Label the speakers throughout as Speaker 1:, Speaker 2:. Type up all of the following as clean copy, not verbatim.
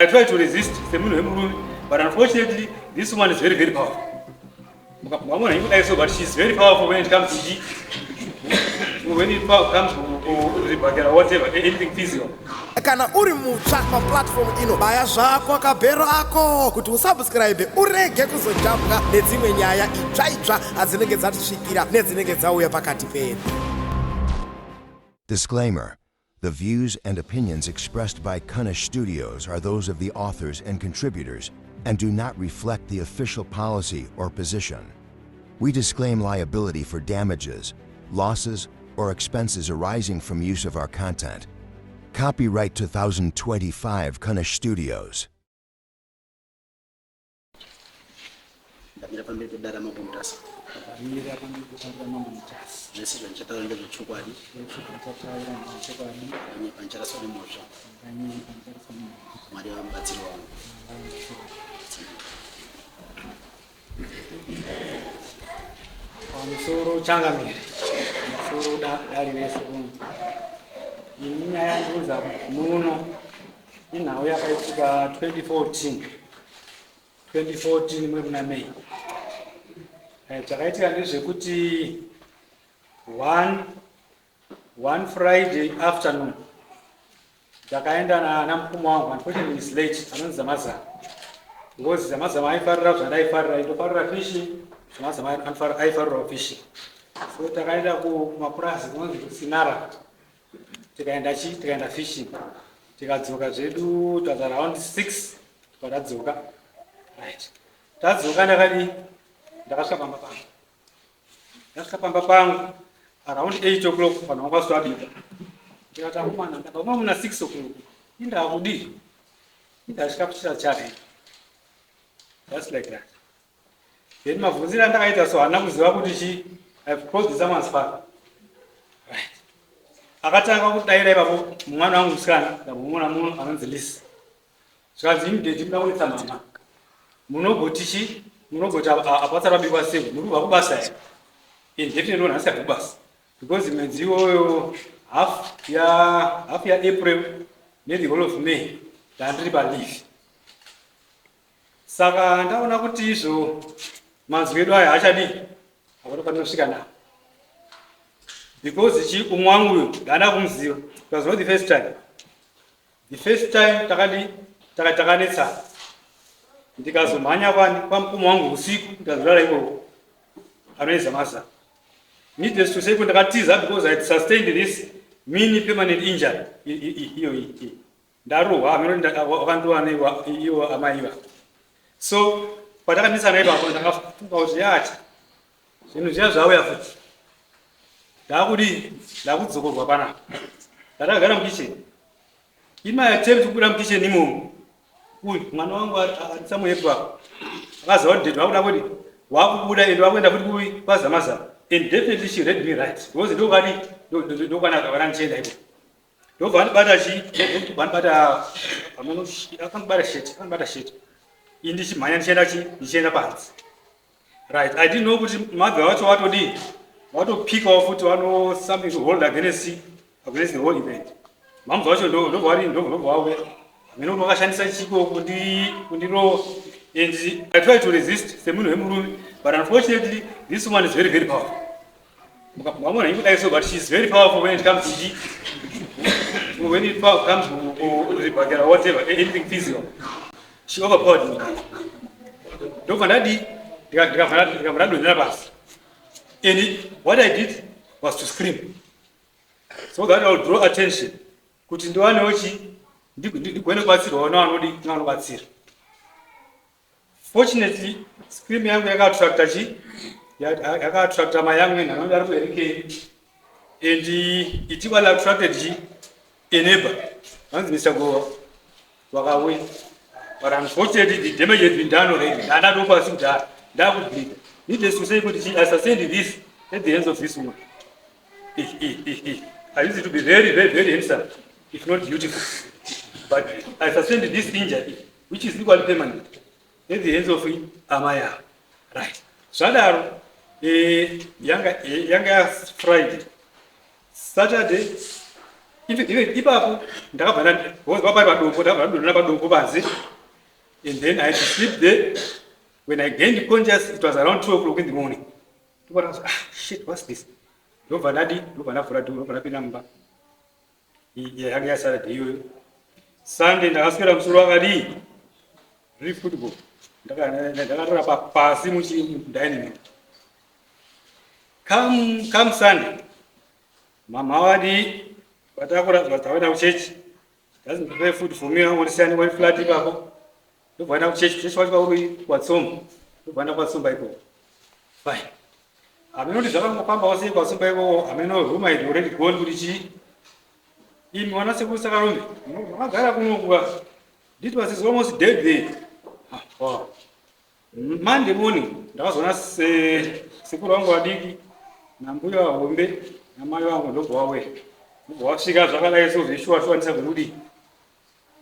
Speaker 1: tried to resist, but unfortunately, this woman is very, very powerful. But she's very powerful when it comes to whatever, anything physical.
Speaker 2: Kana uri mutsva paplatform ino baya zvako akabhero ako kuti usubscribe urege kuzojambwa nedzimwe nyaya itsva adzinenge dzatisvikira nedzinenge dzauya pakati pedu.
Speaker 3: Disclaimer: the views and opinions expressed by Kunish Studios are those of the authors and contributors and do not reflect the official policy or position. We disclaim liability for damages, losses, or expenses arising from use of our content. Copyright 2025 Kunish Studios.
Speaker 1: Pamusoro changamire pamusoro dali vese ini nyaya ndikuza muno inhau yakaitika 2014 mwe kuna May. Chakaitika ndezvekuti one Friday afternoon ndakaenda namukoma wangu, unfortunately is late, anonzi Zamazama. Ngozi Zamazama aifarira zvandaifarira, aindofarira fishing, Zamazama aifarira fishing. So takaenda kumapurazi kunonzi Sinara, tikaenda fishing, tikadzoka zvedu it was around 6 tadzoka. Right, tadzoka ndakasvika pamba pangu around 8 o'clock vanhu vakasvabika. Ndikati akomana ndakauma muna 6 o'clock indakudi indasvika kuchira chare. Just like that. Then mabvunzira ndakaita so hana kuziva kuti I've crossed someone's path. Right. Akatanga kudaira ipapo mwana wangu musikana ndamumona munhu anonzi Lisa. Zvikanzi immediately ndaonesa mama. Munogoti apatsa rabikwa sei muri kubva kubasa here. Definitely unhasi kubasa. Because mwedzi iwoyo half ya April the whole of May ndandiri paleave. Saka ndaona kuti izvo manzwi edu aya achadi apano panosvika nawo. Because umwe wangu uyu ndanda kumuziva. It was not the first time. The first time takanetsana. Ndikazomhanya pamukoma wangu usiku ndikazorara ikoko anoisa Zamazama. Needless to say kuti ndakatiza because I had sustained this mini permanent injury. Iyo ndarohwa wakandowa iwo amaiva. So patakandisana ipapo ndakafunga kuti yati zvinhu zviya zvauya futi ndakudzokorwa panapa. Ndakagara mukicheni. In my attempt kubuda mukicheni imomo, uyu mwana wangu ari somewhere ipapo akaziva kuti ndedhi wakuda kuti wakubuda ende wakuenda futi kwaZamazama. And definitely she read me right. Because ndokanaka vanandichenda ipo. Ndobva ndibata sheti. Ndichimhanya ndichienda panze. Right, I didn't know kuti mabva wacho watopikawo futi wano something to hold against the whole event. Mamva wacho ndobva wauya. Mina wakashandisa chiko kundiro. And I tried to resist semunhu wemurume, but unfortunately this woman is very, very powerful. But she's very powerful when it comes to whatever, anything physical. She overpowered me. And what I did was to scream, so that I would draw attention. Kuti ndiwane ochi ndigwene kubatsirwa wana vanodi vanobatsira. Fortunately, scream yangu yakaattracta my young men another kuerekei, and it was attracted a neighbor, Mr. Goa, wakawin. But unfortunately, the damage had been done already. That would bleed. Needless to say, I sustained this at the hands of this woman. I used to be very, very, very handsome, if not beautiful. But I sustained this injury, which is equally permanent, at the hands of Amaya. Right. Sadaro, younger Friday, Saturday, ipapo ndakabva napadongo panze, and then I had to sleep there. When I gained conscious, it was around 2 o'clock in the morning. People asked, shit, what's this? Ndobva ndavhura dhoo, ndobva ndapinda mumba. Yanga yaSaturday iyoyo. Sunday ndakaswera musoro wakadii, real football. Ndakarara pasi mudining room. Come Sunday, mama wadi watakwenda kuchechi. Doesn't prepare food for me. I want to send one flat ipapo. Ndobva kuchechi, chechi wacho pauri kwatsomba. Ndobva ndakwasomba iko. Fine. Amenoti zvakangofamba wase kwasomba iko, ameno room had already gone kuti chi. Imi wana sekusa karombe. Makagara kunokuwa. It was almost dead there. Wow. Monday morning, ndakazona sekuru wangu wadiki nambuya wahombe namai wangu ndobva wawera. Wasvika zvakadai so zvishwashwanisa kuti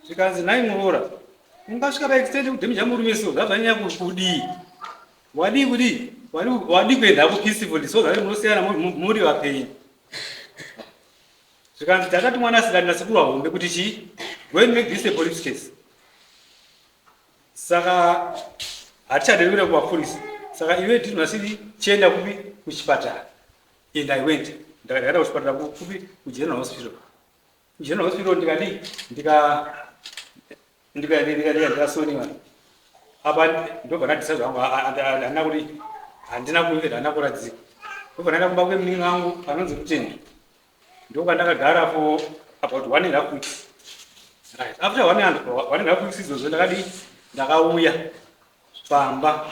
Speaker 1: zvikanzi nai Murora, ungasvika paextend kuti murume so zvazvanyanya kudii. Wadi kudii? Wadi kuenda peacefully so that munosiyana muri vapenyu. Zvikanzi takati mwana asikana nasekuru wahombe kuti chi? Go and make this a police case. Saka hatichadevera kuvapolisi. Saka iwe ndiri nasiri chienda kupi kuchipatara. And I went. Ndakaenda kuchipatara kupi kuGeneral Hospital. kuGeneral Hospital ndikasoniwa. Apa ndobva ndadhisa zvangu handina kuti handina kuita handina kuradzika. Ndobva ndaenda kumba kwemuningi wangu anonzi Mutende. Ndobva ndakagara for about 1.5 weeks. Right. After 1.5 weeks izvozvo ndakauya pamba,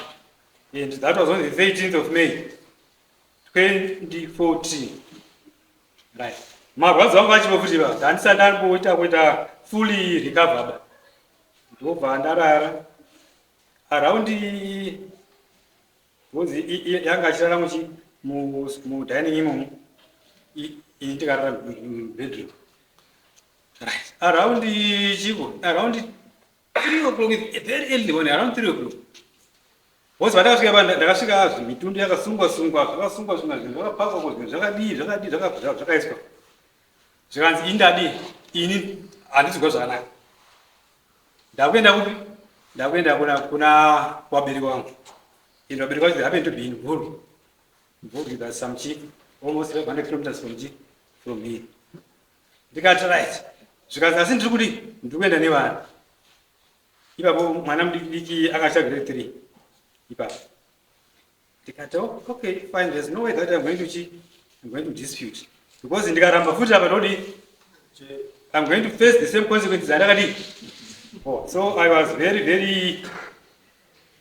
Speaker 1: and that was on the 13th of May 2014. Right. Marwadzo angu achipo futi handisati ndamboita kuita fully recovered. Ndobva ndarara around yanga achirara mudining imomo, ndikarara bedroom. Right. Around 3 o'clock, very early morning, around 3 o'clock. Was what I was ndakasvika mitundu yakasungwa zvakapakwa kuti zvakadii zvikanzi indadi ini handizikwa zvakanaka. Ndakuenda kupi? Ndakuenda kuna wabereki wangu. And wabereki wangu happened to be in Bhuru. Bhuru is some cheap, almost 500 kilometers from here. Ndikati right. Zvikanzi asi ndiri kuti ndikuenda nevana. Ipapo mwana mudiki akacha grade 3. Ipapo ndikati okay fine, there's no way that I'm going to dispute, because ndikaramba futi apa ndodi I'm going to face the same consequences andakati. So I was very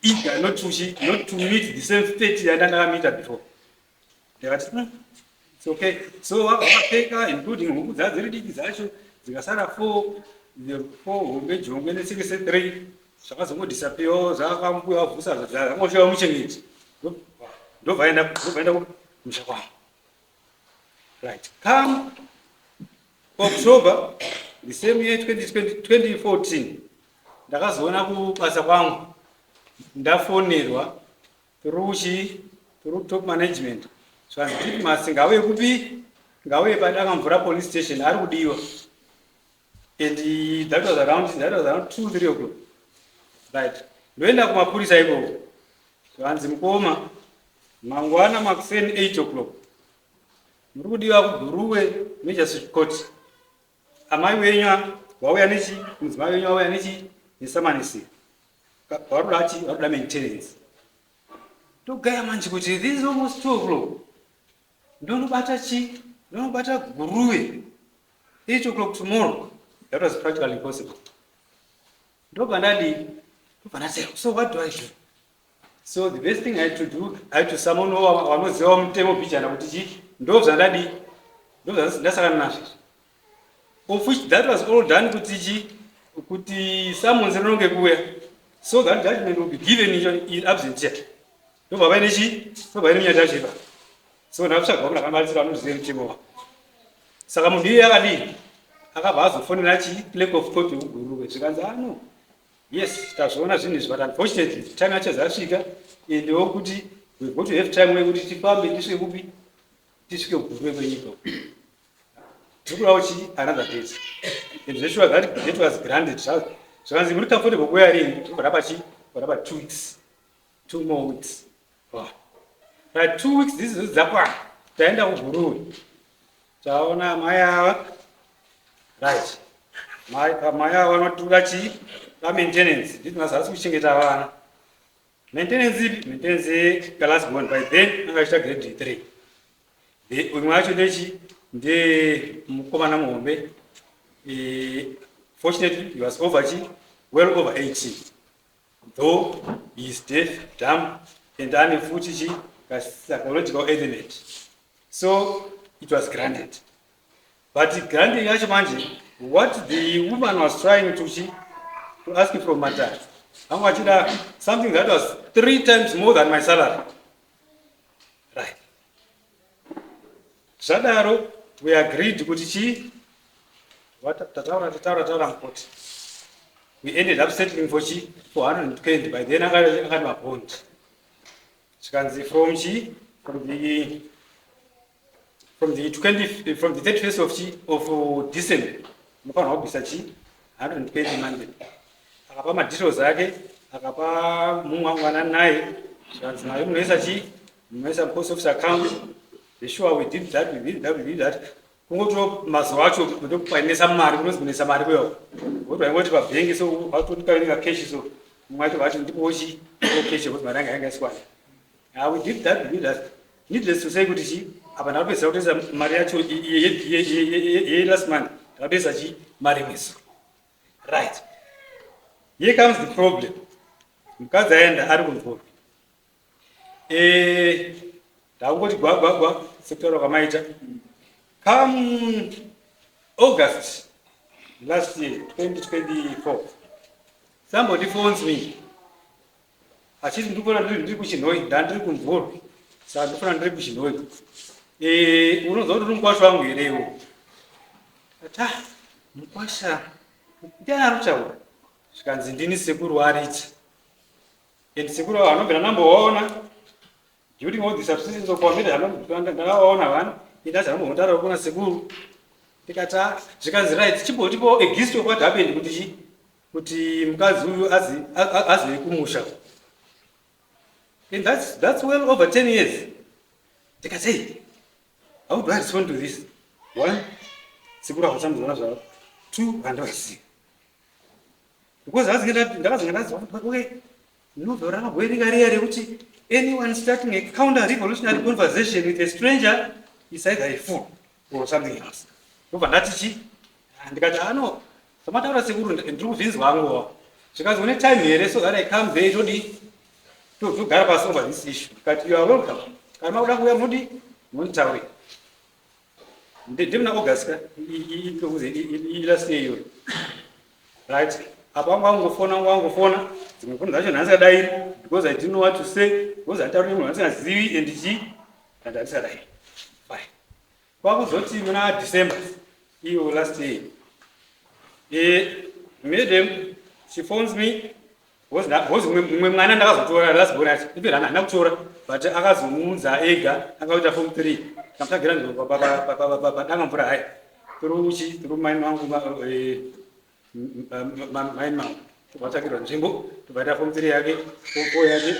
Speaker 1: eager not to meet the same fate yandakamita before. Ndikati it's okay. So wakapfeka including huku dziri diki dzacho zikasara 4 hombe jongwe nesikise 3 zvakazongodisappear zvakambuya wabvusa zvakangoshawa muchengeti. Ndobva enda kumusha kwangu. Right. Come October the same year 2014 ndakazoona kubasa kwangu ndafonerwa through top management. Zvanzi kuti masi ngauye kupi? Ngauye paDakamvura police station ari kudiwa. And that was around 2-3 o'clock. Right. Ndoenda kumapurisa ikoko. Zvanzi mukoma mangwana makuseni 8 o'clock. Muri kudiwa kuBhuruwe Magistrate Court. Amai wenyu wauya nechi? Mudzimai wenyu wauya nechi? Nesamanisi. Waruda maintenance. Togaya manje kuti this is almost 2 o'clock. Ndonobata chi? Ndonobata Bhuruwe 8 o'clock tomorrow. That was practically impossible. So what do I do? So the best thing I had to do, I had to summon wanoziva mutemo bichana kuti chi ndozvandadi ndasakana nazvo. Of which that was all done kuti summons rinonge kuuya, so that judgment will be given in absentia. Ndobva paine chi? Ndobva paine munyati yacho ipapo. So ndakutsvaga kuti akamalisira anoziva mutemo wavo. Saka munhu iye akadii? Akabva azofonera chi clerk of court weBhuruwe zvikanzi no, yes tazviona zvinhu izvi, but unfortunately time yacho zasvika endewo kuti we go to have time wekuti tifambe tisvike kupi? Tisvike kuBhuruwe kwenyika. Tukulauchi another date. And the sure that date was granted. So as you look for the wearing, what about 2 weeks? 2 more weeks. Wow. Right, 2 weeks, this is Zapa. The end of Guru. Chaona Maya. Right. Maya want to gachi. Maintenance. This was us wishing it our maintenance the class 1 by then I start grade 3. The Umachi the Mukomana Mombe. Fortunately, he was well over 80. Though he is deaf, dumb, and unfootage psychological element. So it was granted. But granting Yashimanji, what the woman was trying to ask from my dad, something that was 3 times more than my salary. Right. Sadaro, we agreed to Gucci. We ended up settling for 120. By then I had my bond. From the 31st of December, I 120 Monday. Akapa madito zake, akapa mwana naye, naye mwesa post office account. The sure we did that. Kungoto mazoacho kutokupainesa mari kunozibinesa mari kweyo. Kodwa ingoti pabhengi so watonika cash so mwaito vati ndipochi cash kuti mari yanga iswana. We did that. Needless to say kuti apa napesa kutesa mari yacho ye last month. Napesa mari mweso. Right. Here comes the problem. Mkazi aenda ari kumvura. Ndakungoti gwagwagwa sekutoro kwamaita. Come August last year, 2024, somebody phones me. Achiti ndikona ndiri kuchinhoi, ndandiri kumvura. Saka ndikona ndiri kuchinhoi. Unoziva kuti mukwasha wangu herewo. Mukwasha ndiani ari kutaura? Zvikanzi ndini sekuru ariti. And sekuru anobvira namboona. During all the subsistence of family, ndakaona vanhu. Ndazi ndambotaura kuna sekuru. Ndikata zvikanzi right chimbotipo a gist of what happened kuti mukadzi uyu azive kumusha. And that's well over 10 years. Ndikati hey, how do I respond to this? 1, sekuru akatsambudzana zvavo. 2, handivasiyi. Because okay, anyone starting a counter-revolutionary conversation with a stranger is either a fool or something else. Ndikati ano, samataura sekuru ndiri kuvhinzwa hangu. Because when time here, so that I come there to get pass over this issue. But you are welcome. Kama uda kuya mudi, muntawe. Ndimna August, last year. Right? Wangu phone. Because I didn't know what to say. Because I told him I was and I said, fine. What was what December? Last year. Madam, she phones me. Was last bonus. If you're not sure, but I was Munza Ega, I got a phone 3. I'm talking about through my mom. My mouth. What I get on Jimbo, to buy that from 3 again, 4 again.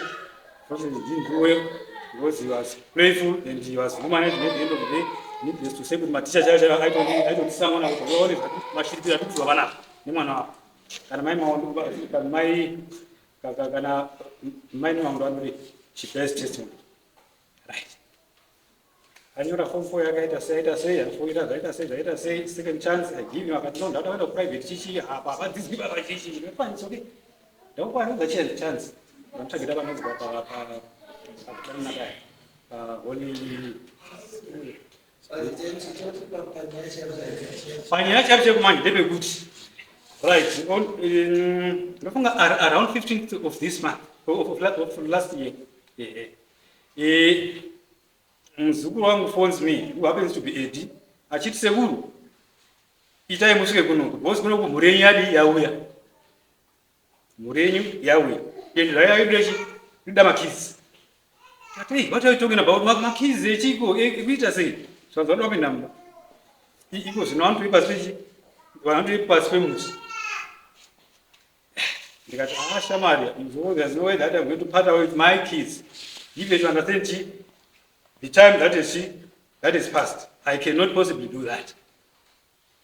Speaker 1: Because he was playful and he was human at the end of the day. Needless to say, with my teacher, I don't someone out of all my shit to Havana. Nimana. And my mom, my mom, she bears testimony. Right. I know a phone for you, I say, second chance, I give you a private chichi, about this give a chichi, it's okay. Don't want the chance. I'm talking about only financial money, they be good. Right, around 15th of this month, of last year. Mzukuru wangu phones me, who happens to be 80. Achiti sekuru. Itai musike kunoku. Bosi kunoku murenyu yadi yauya. Murenyu yauya. Yendi raya yudreshi. Yuda makizi. Hey, what are you talking about? Makizi, chiko, vita say. So I don't know number. iko zvino vanotoipa pasi pemuti. Ndikati shamari, there's no way that I'm going to part away with my kids. Even to understand the time that is past, I cannot possibly do that.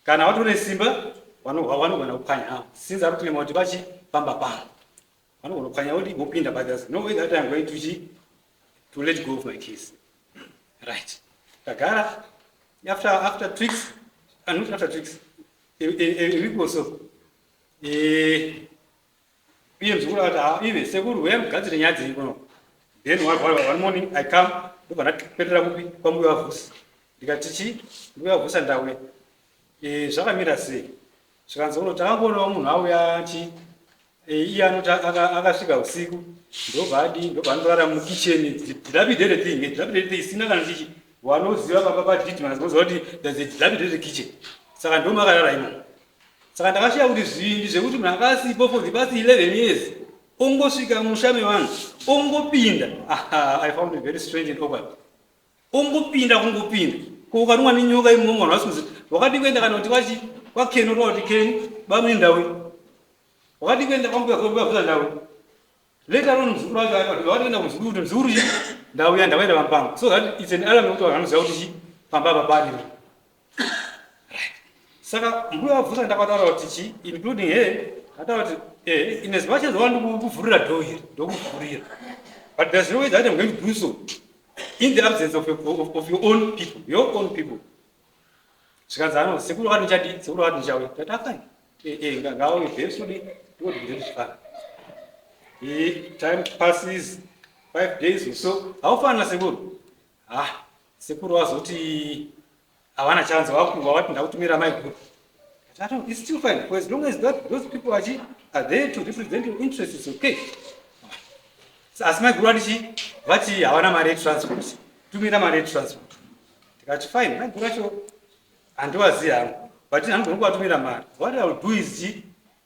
Speaker 1: Kana vatore simba vanogona kuphanya havo since ari kutima kuti vachipamba pamba vanogona kuphanya kuti vopinda, but there's no way that I'm going to let go of my kids. Right. Tagara, after tweaks, and not after tweaks, a week or so, PM Zura, even Segur, we have got the Yadzi. Then one morning I come, look at Petra movie, come we have us. You got Chichi, we have us and away. Shakamira say, Shakanzo Tango, now we are Chi, Ian Agasiga, Sigu, nobody, no Bandara kitchen, dilapidated thing, dilapidated thing, one knows the other treatment was already there's a dilapidated kitchen. Sarandoma Raima. Sarandasha would see the Utumagasi for the past 11 years. Ongo Sika Mushami one, Ongo Pinda. I found it very strange and over. Ongo Pinda, Ongo Pin, Kogan in Yoga Momos. What did the Anotashi? What can you know the king? Bamindawi. What did the Ongo of the Dawi? Later on, Zuraga was good and Zuri, Dawi and the Weather Pam. So that it's an element of Anzauti, Pamba Badi. Saka, we have Fusan Takata Tichi, including I thought, in as much as one who for a do here. But there's no way that I'm going to do so in the absence of your own people. Sakazano, Segura Jadi, Segura Jawi, that happened. Now, eventually, what is fun. Time passes 5 days or so. How far na Seguru? Seguru was uti. I want a chance of walking out to me. It's still fine. For as long as that those people are there to represent your interests, it's okay. So as my grandchi, what I want to marry transport. To me, marry transport. That's fine. My grandchi and was young, but I'm going to go to me. What I will do is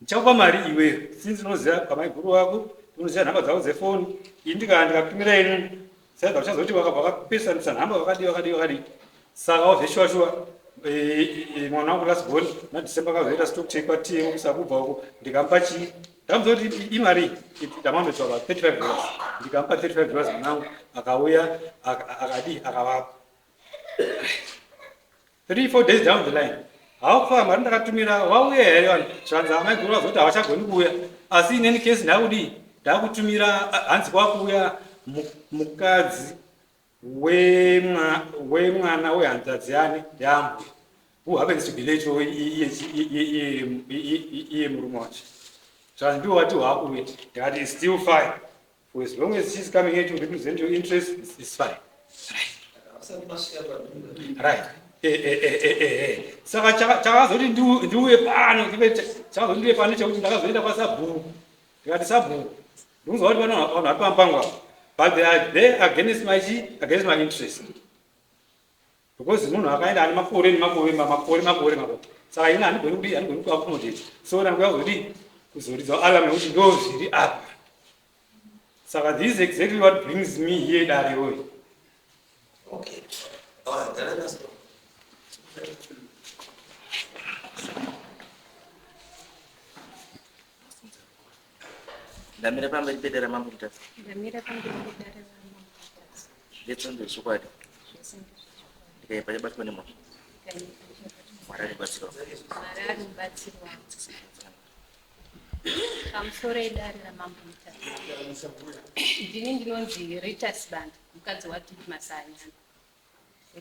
Speaker 1: Chapa Mari, since no there, my guru, no the phone, Indica and Camilla said, I was just about peasants and number of radio. Sarah, the Shua, Monopolas Gold, not December, let us took check what tea, Sabu, the Gampachi, Tamzoti Imari, the amount of $35. The Gampa $35 now, Akawea, Agadi, Akawa. 3-4 days down the line. How far Manda to me now? Wow, Transama grew up with our Shaku. I see in any case now, Dabu to Mira, Answakuya, Mukazi. Wema and Taziani, Yam, who happens to be late for much. So I do what you are with. That is still fine. For as long as she's coming here to represent your interests, it's fine. Right. So I didn't do a pan, Charles, do a pan, that is a boo. Don't go on a pampanga. But they are there against my interest. Because no, I can't animal for him, so I am going to be able to accommodate. So I'm going to read, so it's all I'm going to go up. So this is exactly what brings me here, Dario.
Speaker 4: Okay. All right, let us go. Damira pamberi pedera mamuta.
Speaker 5: Damira pamberi pedera mamuta.
Speaker 4: Letsondo squad. Okay, paya bat kwenye mo. Marari batsiro.
Speaker 5: Marari batsiro. Kamsore idari la mamuta. Ndini ndinonzi Ritas Band, mukadzi wa Titi Masanya.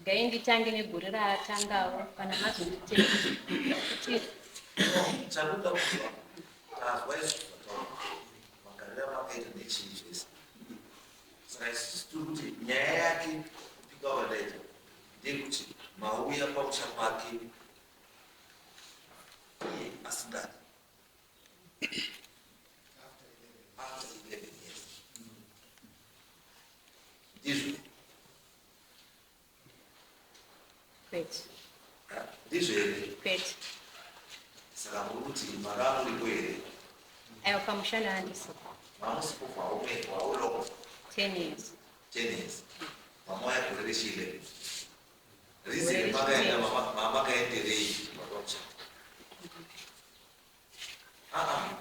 Speaker 5: Gaindi tangi negurira atangawo kana mazonditenda kuti
Speaker 4: charuka kuva. Where's makaita nechinjisa saka isisi tiri kuti nyaya yake kupika wadaita ndekuti mauya pakusha kwake iye asingadi after 11 years ndizvo ndizvo here saka muri kuti makamuripo here
Speaker 5: ayo kamushana handisi
Speaker 4: Mamusipo kwa ume wa uloko
Speaker 5: 10 years.
Speaker 4: 10 years. Mamoya kurelishile. Reason makaenda mama kaenderei pakucha.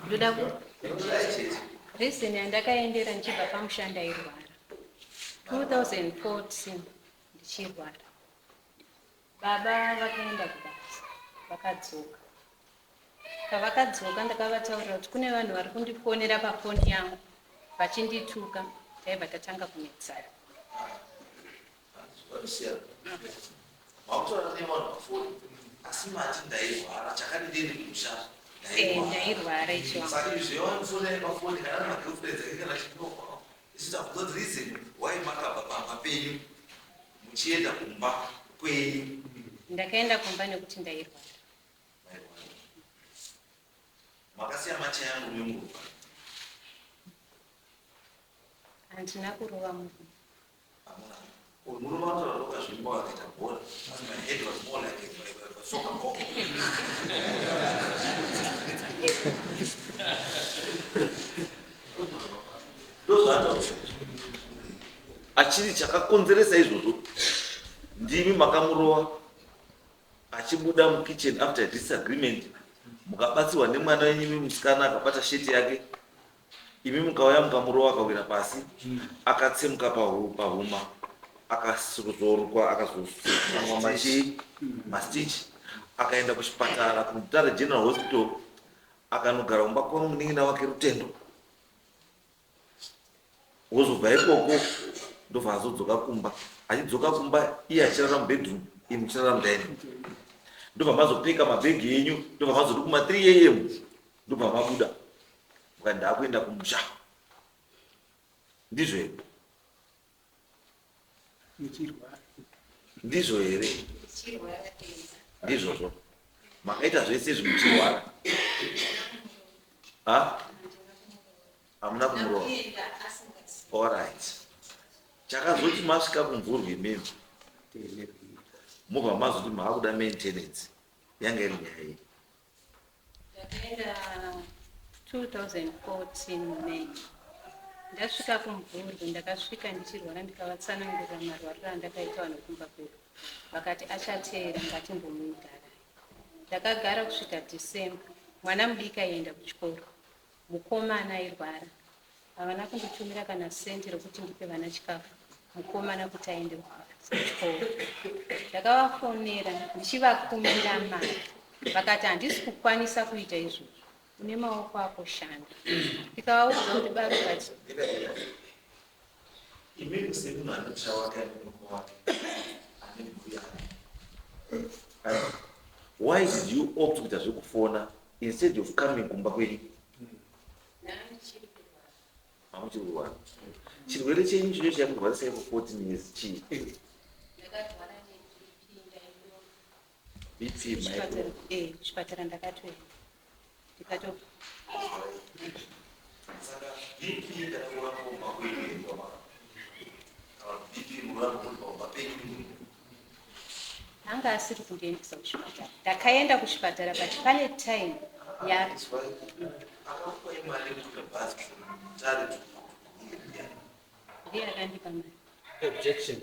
Speaker 5: ndoda ku reason yandakaendera ndichibva pamushanda airwara 2014 ndichirwara. Baba vakaenda kubasa vakadzoka. Pavakadzoka ndakavataurira kuti kune vanhu vari kundifonera pafoni yangu vachindituka, taibva tatanga kunetsana. Ndairwara ichi ndakaenda kumba nekuti ndairwara.
Speaker 4: Makasiya macha yangu mungu.
Speaker 5: Handina kurova munhu.
Speaker 4: Unuruma kutoka zvimbo akaita bhora. Asi my head was more like a soccer ball. Achiri chakakonzeresa izvozvo ndimi makamurova achibuda mukitchen after disagreement, mukabatsiwa nemwana wenyu musikana akabata sheti yake, imi mukauya mukamurova akawira pasi, akatsemuka pahuma, akazorukwa, akazosangwa mastitch, akaenda kuchipatara kuMutare General Hospital, akanogara kumba kwamunin'ina wake Rutendo. Wozobva ikoko ndobva azodzoka kumba. Achidzoka kumba iye achirara mubedroom, imi muchirara mudining. Ndobva mazopeka mabhegi enyu, ndobva mazoti kuma 3 AM ndobva mabuda mukaenda kuenda kumusha. Ndizvo here? Ndizvo here? Ndizvozvo makaita zvese zvimuchirwara. Hamuna kumurova. Alright. Chakazoti masvika kumvurwi mimi mubva mazoti maakuda maintenance yanga iri nyaya iyi.
Speaker 5: Ndakaenda 2014 May. Ndasvika kumvurwi, ndakasvika ndichirwara ndikavatsanangurira marwariro andakaitwa nekumba kwedu. Vakati achateera ngatimbomuigara. Ndakagara kusvika December. Mwana mudiki aienda kuchikoro. Mukomana airwara. Havana kunditumira kana senti rokuti ndipe vana chikafu. Mukomana kuti aende kuchikoro. Ndakavafonera ndichivakumbira mari. Vakati handisi kukwanisa kuita izvozvo. Une maoko ako shanda. Ndikavaudza kuti baba kati
Speaker 4: Imeni semunhu anotsva wake anenoko wake ane mbuya. Why did you opt kuita zvekufona instead of coming kumba kwenyu? Hamuchiri kurwara. Chirwere chenyu chicho chakurwarisai for 14 years chii? BP maiko.
Speaker 5: Kuchipatara ndakatoenda. Ndikato
Speaker 4: Saka BP kana kurapwa kumba kwenyu ndoma. BP murapwa kumba kwenyu.
Speaker 5: anga asiri kundiendesa kuchipatara. Ndakaenda kuchipatara but pane time ya
Speaker 4: Akakupa imari kuti bhazi mutare
Speaker 5: ndiye akandipa mari.
Speaker 1: Objection.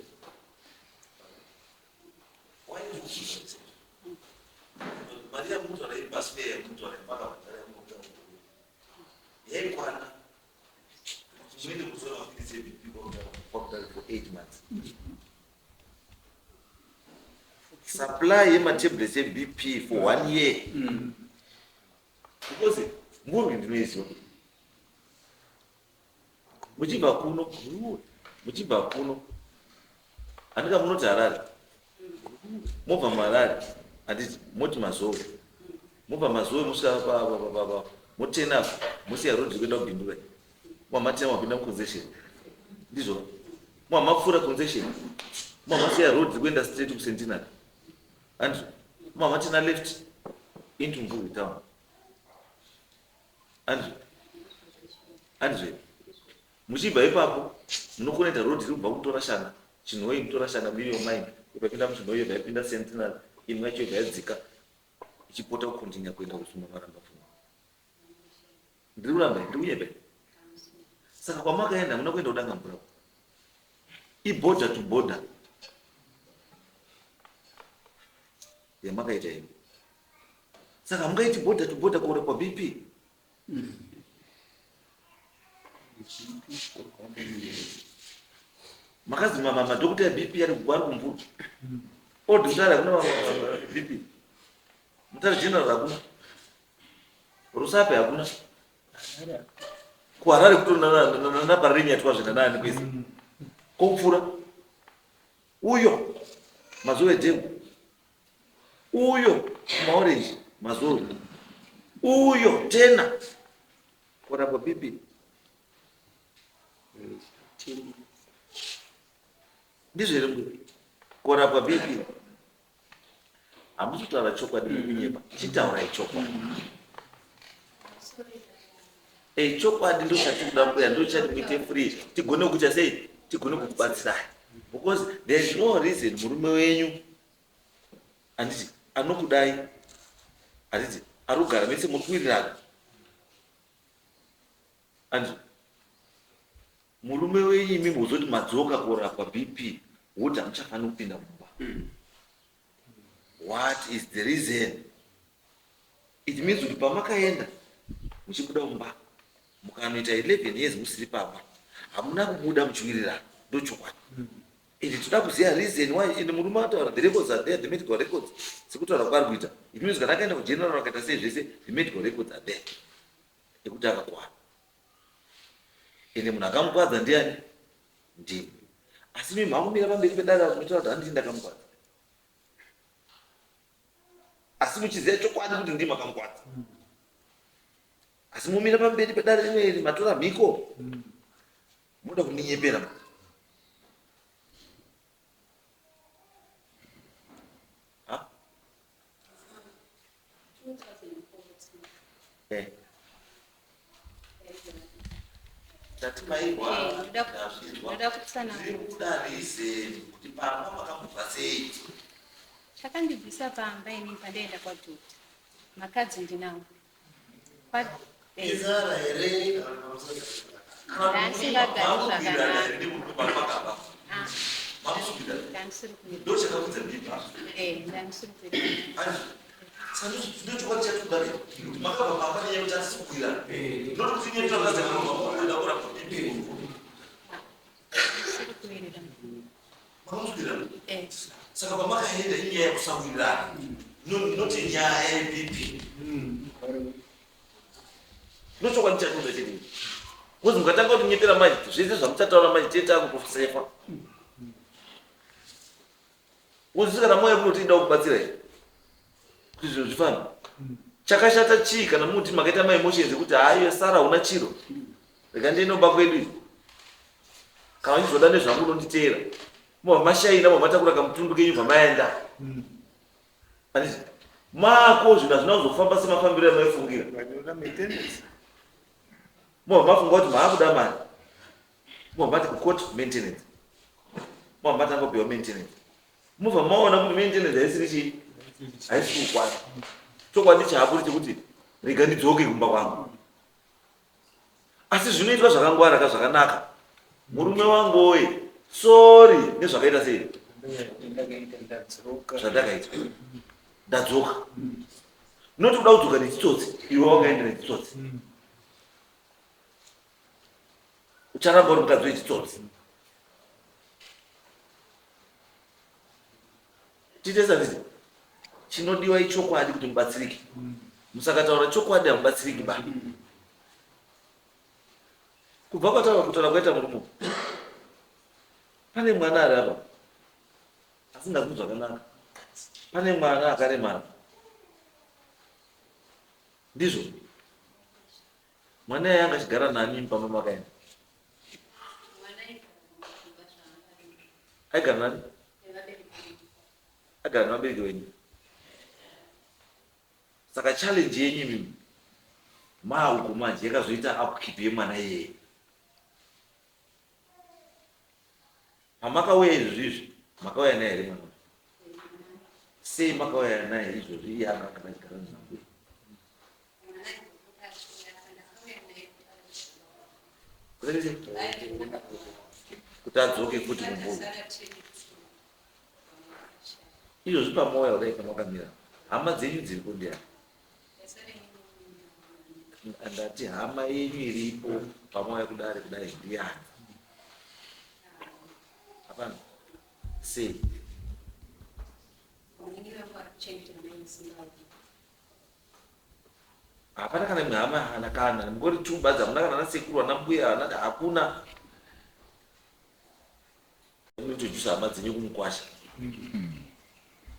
Speaker 4: Why did you do that? Maria mtu anaibasi pia mtu anaipaka badala ya mtu yeye kwana mwili kuzoea mafisi ya BP kwa 8 months. Supply him a tablets of BP for 1 year. Because mbungi ndinoizwa. Muchibva kuno. Andika munoti Harare. Mobva Harare. Anditi moti Mazowe. Mobva Mazowe musika baba. Motena musiya road kuenda kubindura. Mwamatema kupinda concession. Ndizvo. Mwamafura concession. Mwamasiya road kuenda straight ku Centenary. And mwamatina left into Mvurwi town. Andrew. Muchibva ipapo munokoneta road iri kubva kutora Shanga. Chinhoyi kutora Shanga mbiri yomaini. Ipapinda muchinhoyi yaipinda Centenary. Imwe yacho yaidzika ichipota kukontinya kuenda kusuma maramba pfuma. Ndiri kuramba ndiri kuyeba. Saka kwamakaenda muna kuenda kudanga mvura. Border to border. yamakaita imi. Saka mungaiti bhodha to bhodha kuona kwa BP. Makazi madhokuta ya BP ari kumvura. Odhutara kuna BP. Mutari general hakuna. Rusape hakuna. Kuharare kutoona na parini yatwa zvina nani kwese. Kopfura. Uyo mazuwe dhengu. Uyo maorange mazuru. Uyo tena kurapwa BP. Ndizvo here mbuya kurapwa BP. Hamuchitaura chokwadi munyepa, chitaurai chokwadi. Chokwadi ndo chatikuda mbuya, ndo chati muite free. Tigone kuita sei? Tigone kukubatsirai. Because there is no reason murume wenyu anditi anokudai anditi arugara mese muri kuwirirana. Anditi murume wenyu imi muzoti madzoka kurapwa BP wokuti hamuchafaniri kupinda mumba. What is the reason? It means kuti pamakaenda muchibuda mumba mukanoita 11 years musiri pamba hamuna kubuda muchiwirirana. Ndo chokwadi. Indi toda kuziva reason why indi murume ataura the records are there, the medical records sekutaura kwari kuita. It means kana akaenda kugeneral akaita sei zvese the medical records are there ekuti akakwara. Ende munhu akamukwadza ndiani? Ndimi. Asi mimi makumira pamberi pedare munotaura kuti handii ndakamukwadza. Asi muchiziva chokwadi kuti ndimi makamukwadza. Asi mumira pamberi pedare rineri matora mhiko munoda kundinyepera.
Speaker 5: Chakandibvisa pamba ini pandaenda kwadhota. Makadzi ndinawo.
Speaker 4: Saka pamakaenda inyaya yekusawirirana noti nyaya yeBP. Ndochokwadi chatunza chedini. Kuzi mukatanga kutinyepera manje zvese zvamuchataura manje tiita kutosefa. Kuzi kana moyo kuti ida kubatsira here. Kuti zviro zvifambe. Chakashata chii kana muti makaita ma emotions ekuti hayi Sara una chiro. Rega ndinomba kwedu. Kana uchizoda nezvangu unonditeera. Mashaina matakura kamutundu kenyu pamaenda. Anditi mako zvinhu hazvina kuzofamba semafambiro amaifungira. Mafunga kuti maakuda mari. Mati kucourt maintenance. Matanga kupiwa maintenance. Mubva maona kuti maintenance haisiri chii? Haisiri kukwana. Chokwadi chaakuri chekuti rega ndidzoke kumba kwangu. Asi zvinoitwa zvakangwara zvakanaka. Murume wangu oye. Sorry, nezvakaita sei? Zvandakaita. Ndadzoka. Noti kuda kudzoka nechitsotsi, iwe wakaenda nechitsotsi. Ucharamba uri mukadzi wechitsotsi. Titesa nditi chinodiwa ichokwadi kuti mubatsirike. Musakataura chokwadi hamubatsiriki ba. Kubva kwataura kutaura kwaita murume. Pane mwana ari apa asingazwi zvakanaka. Pane mwana akaremara. Ndizvo mwana yanga achigara nani pamba makaenda. Aigara nani? Agara navabereki venyu. Saka challenge yenyu mimi uko manje yakazoita upkeep yemwana iyeye. Pamakauya izvozvi makauya naye here mwana? Sei makauya naye izvozvi iye anga akagara naye? Kuti adzoke kuti mumbuzi. izvozvi pamoya kudai kamakamira hama dzenyu dziri kundia andati hama yenyu iripo pamoya kudai ndiani hapana sei hapana kana imwe hama hana kana mungori tumbadza muna kana nasekuru vana mbuya vanati hakuna unotojusa hama dzenyu kumukwasha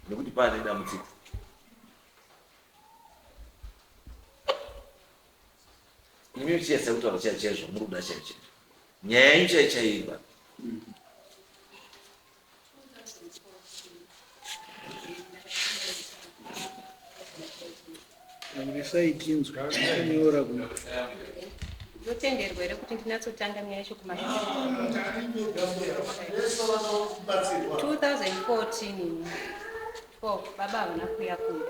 Speaker 4: nekuti pane dambudziko imi uchiesa kutaura chaizvo muri kuda chaizvo nyaya yenyu chaichaiva
Speaker 1: ndisaitinzwa nyora kuno
Speaker 5: ndotenderwa here kuti ndinatsotanga nyaya yacho kumashuri 2014 baba havana kuuya kuno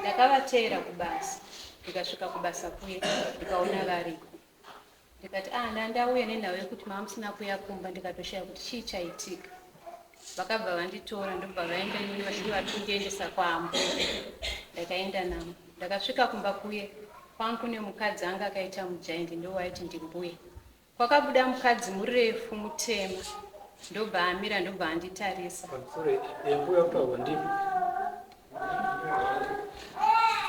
Speaker 5: ndakavateera kubasa ndikasvika kubasa kuye ndikaona variko ndikati ndandauya nenhau yekuti mava musina kuya kumba ndikatoshaya kuti chii chaitika vakabva vanditora ndobva vaenda nini vachiti vari kundiendesa kwambo ndakaenda navo ndakasvika kumba kuye kwangu nemukadzi anga akaita mujaindi ndowaiti ndimbuya kwakabuda mukadzi murefu mutema ndobva amira ndobva anditarisa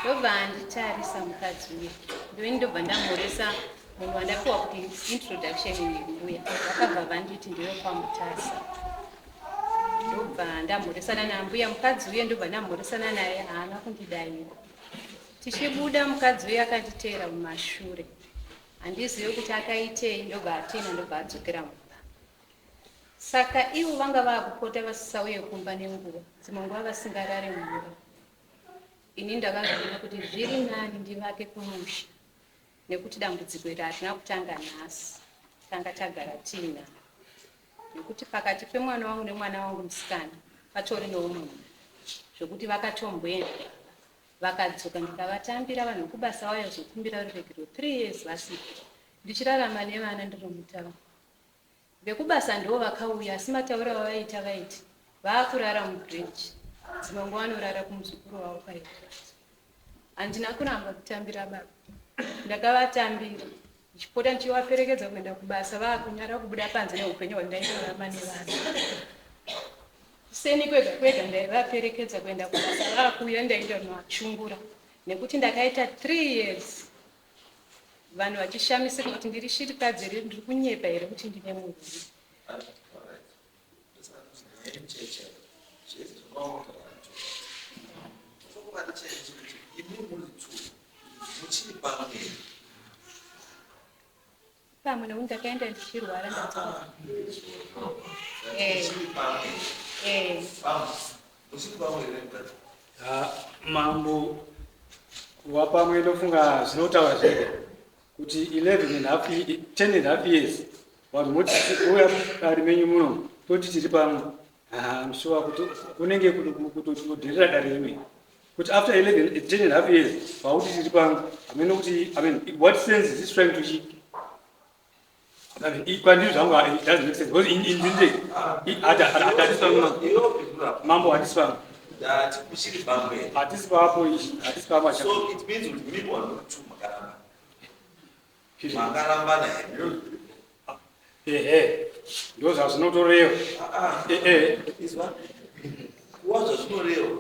Speaker 5: ndobva anditarisa mukadzi uye ndoveni ndobva ndamhoresa munhu wandapiwa kuti introduction yembuya vakabva vanditi ndiwe kwamutasa ndobva ndamhoresana nambuya mukadzi uye ndobva ndamhoresana naye haana kundidayira tichibuda mukadzi uye akanditeera mumashure handizive kuti akaitei ndobva atena ndobva adzokera mumba saka ivo vanga vaakupota vasisauye kumba nenguva dzimwe nguva vasingarare mumba ini ndakazviona kuti zviri nani ndivake kumusha nekuti dambudziko iri hatina kutanga nhasi tanga tagara tiina nekuti pakati pemwana wangu nemwana wangu musikana patori noumwe munhu zvokuti vakatomboenda vakadzoka ndikavatambira vanhu kubasa waya zokumbira ruregero 3 years vasipo ndichirarama nevana ndiri mutava vekubasa ndo vakauya asi mataura vavaita vaiti vaakurara mubridge dzimwe nguva vanorara kumuzukuru wavo paia handina kuramba kutambira baba ndakavatambira ndichipota ndichivaperekedza kuenda kubasa vaakunyara kubuda panze neupenyu hwandaitorarama nevana seni kwega kwega ndaivaperekedza kuenda kubasa vaakuuya ndaenda novachungura nekuti ndakaita 3 years vanhu vachishamisika kuti ndiri shirikadzi here ndiri kunyepa here kuti ndine murume pamwe nekuti ndakaenda ndichirwara ndatsoa
Speaker 1: mambo wapamwe ndofunga zvinotaura zvega kuti 10.5 years vanhu moti uya ari menyu muno toti tiri pamwe mshuwa kuti kunenge kutodhirira dare rimwe kuti after 10.5 years vauti tiri pamwe what sense is this trying to keep kwandiri zvangu it doesn't make sense because inzinde mambo hatisi pamwe hatisi papo hatisi pamwe
Speaker 4: so it means kuti mimi wanotu makaramba
Speaker 1: ndo zvazvinotoreva
Speaker 4: kuwazva zvinoreva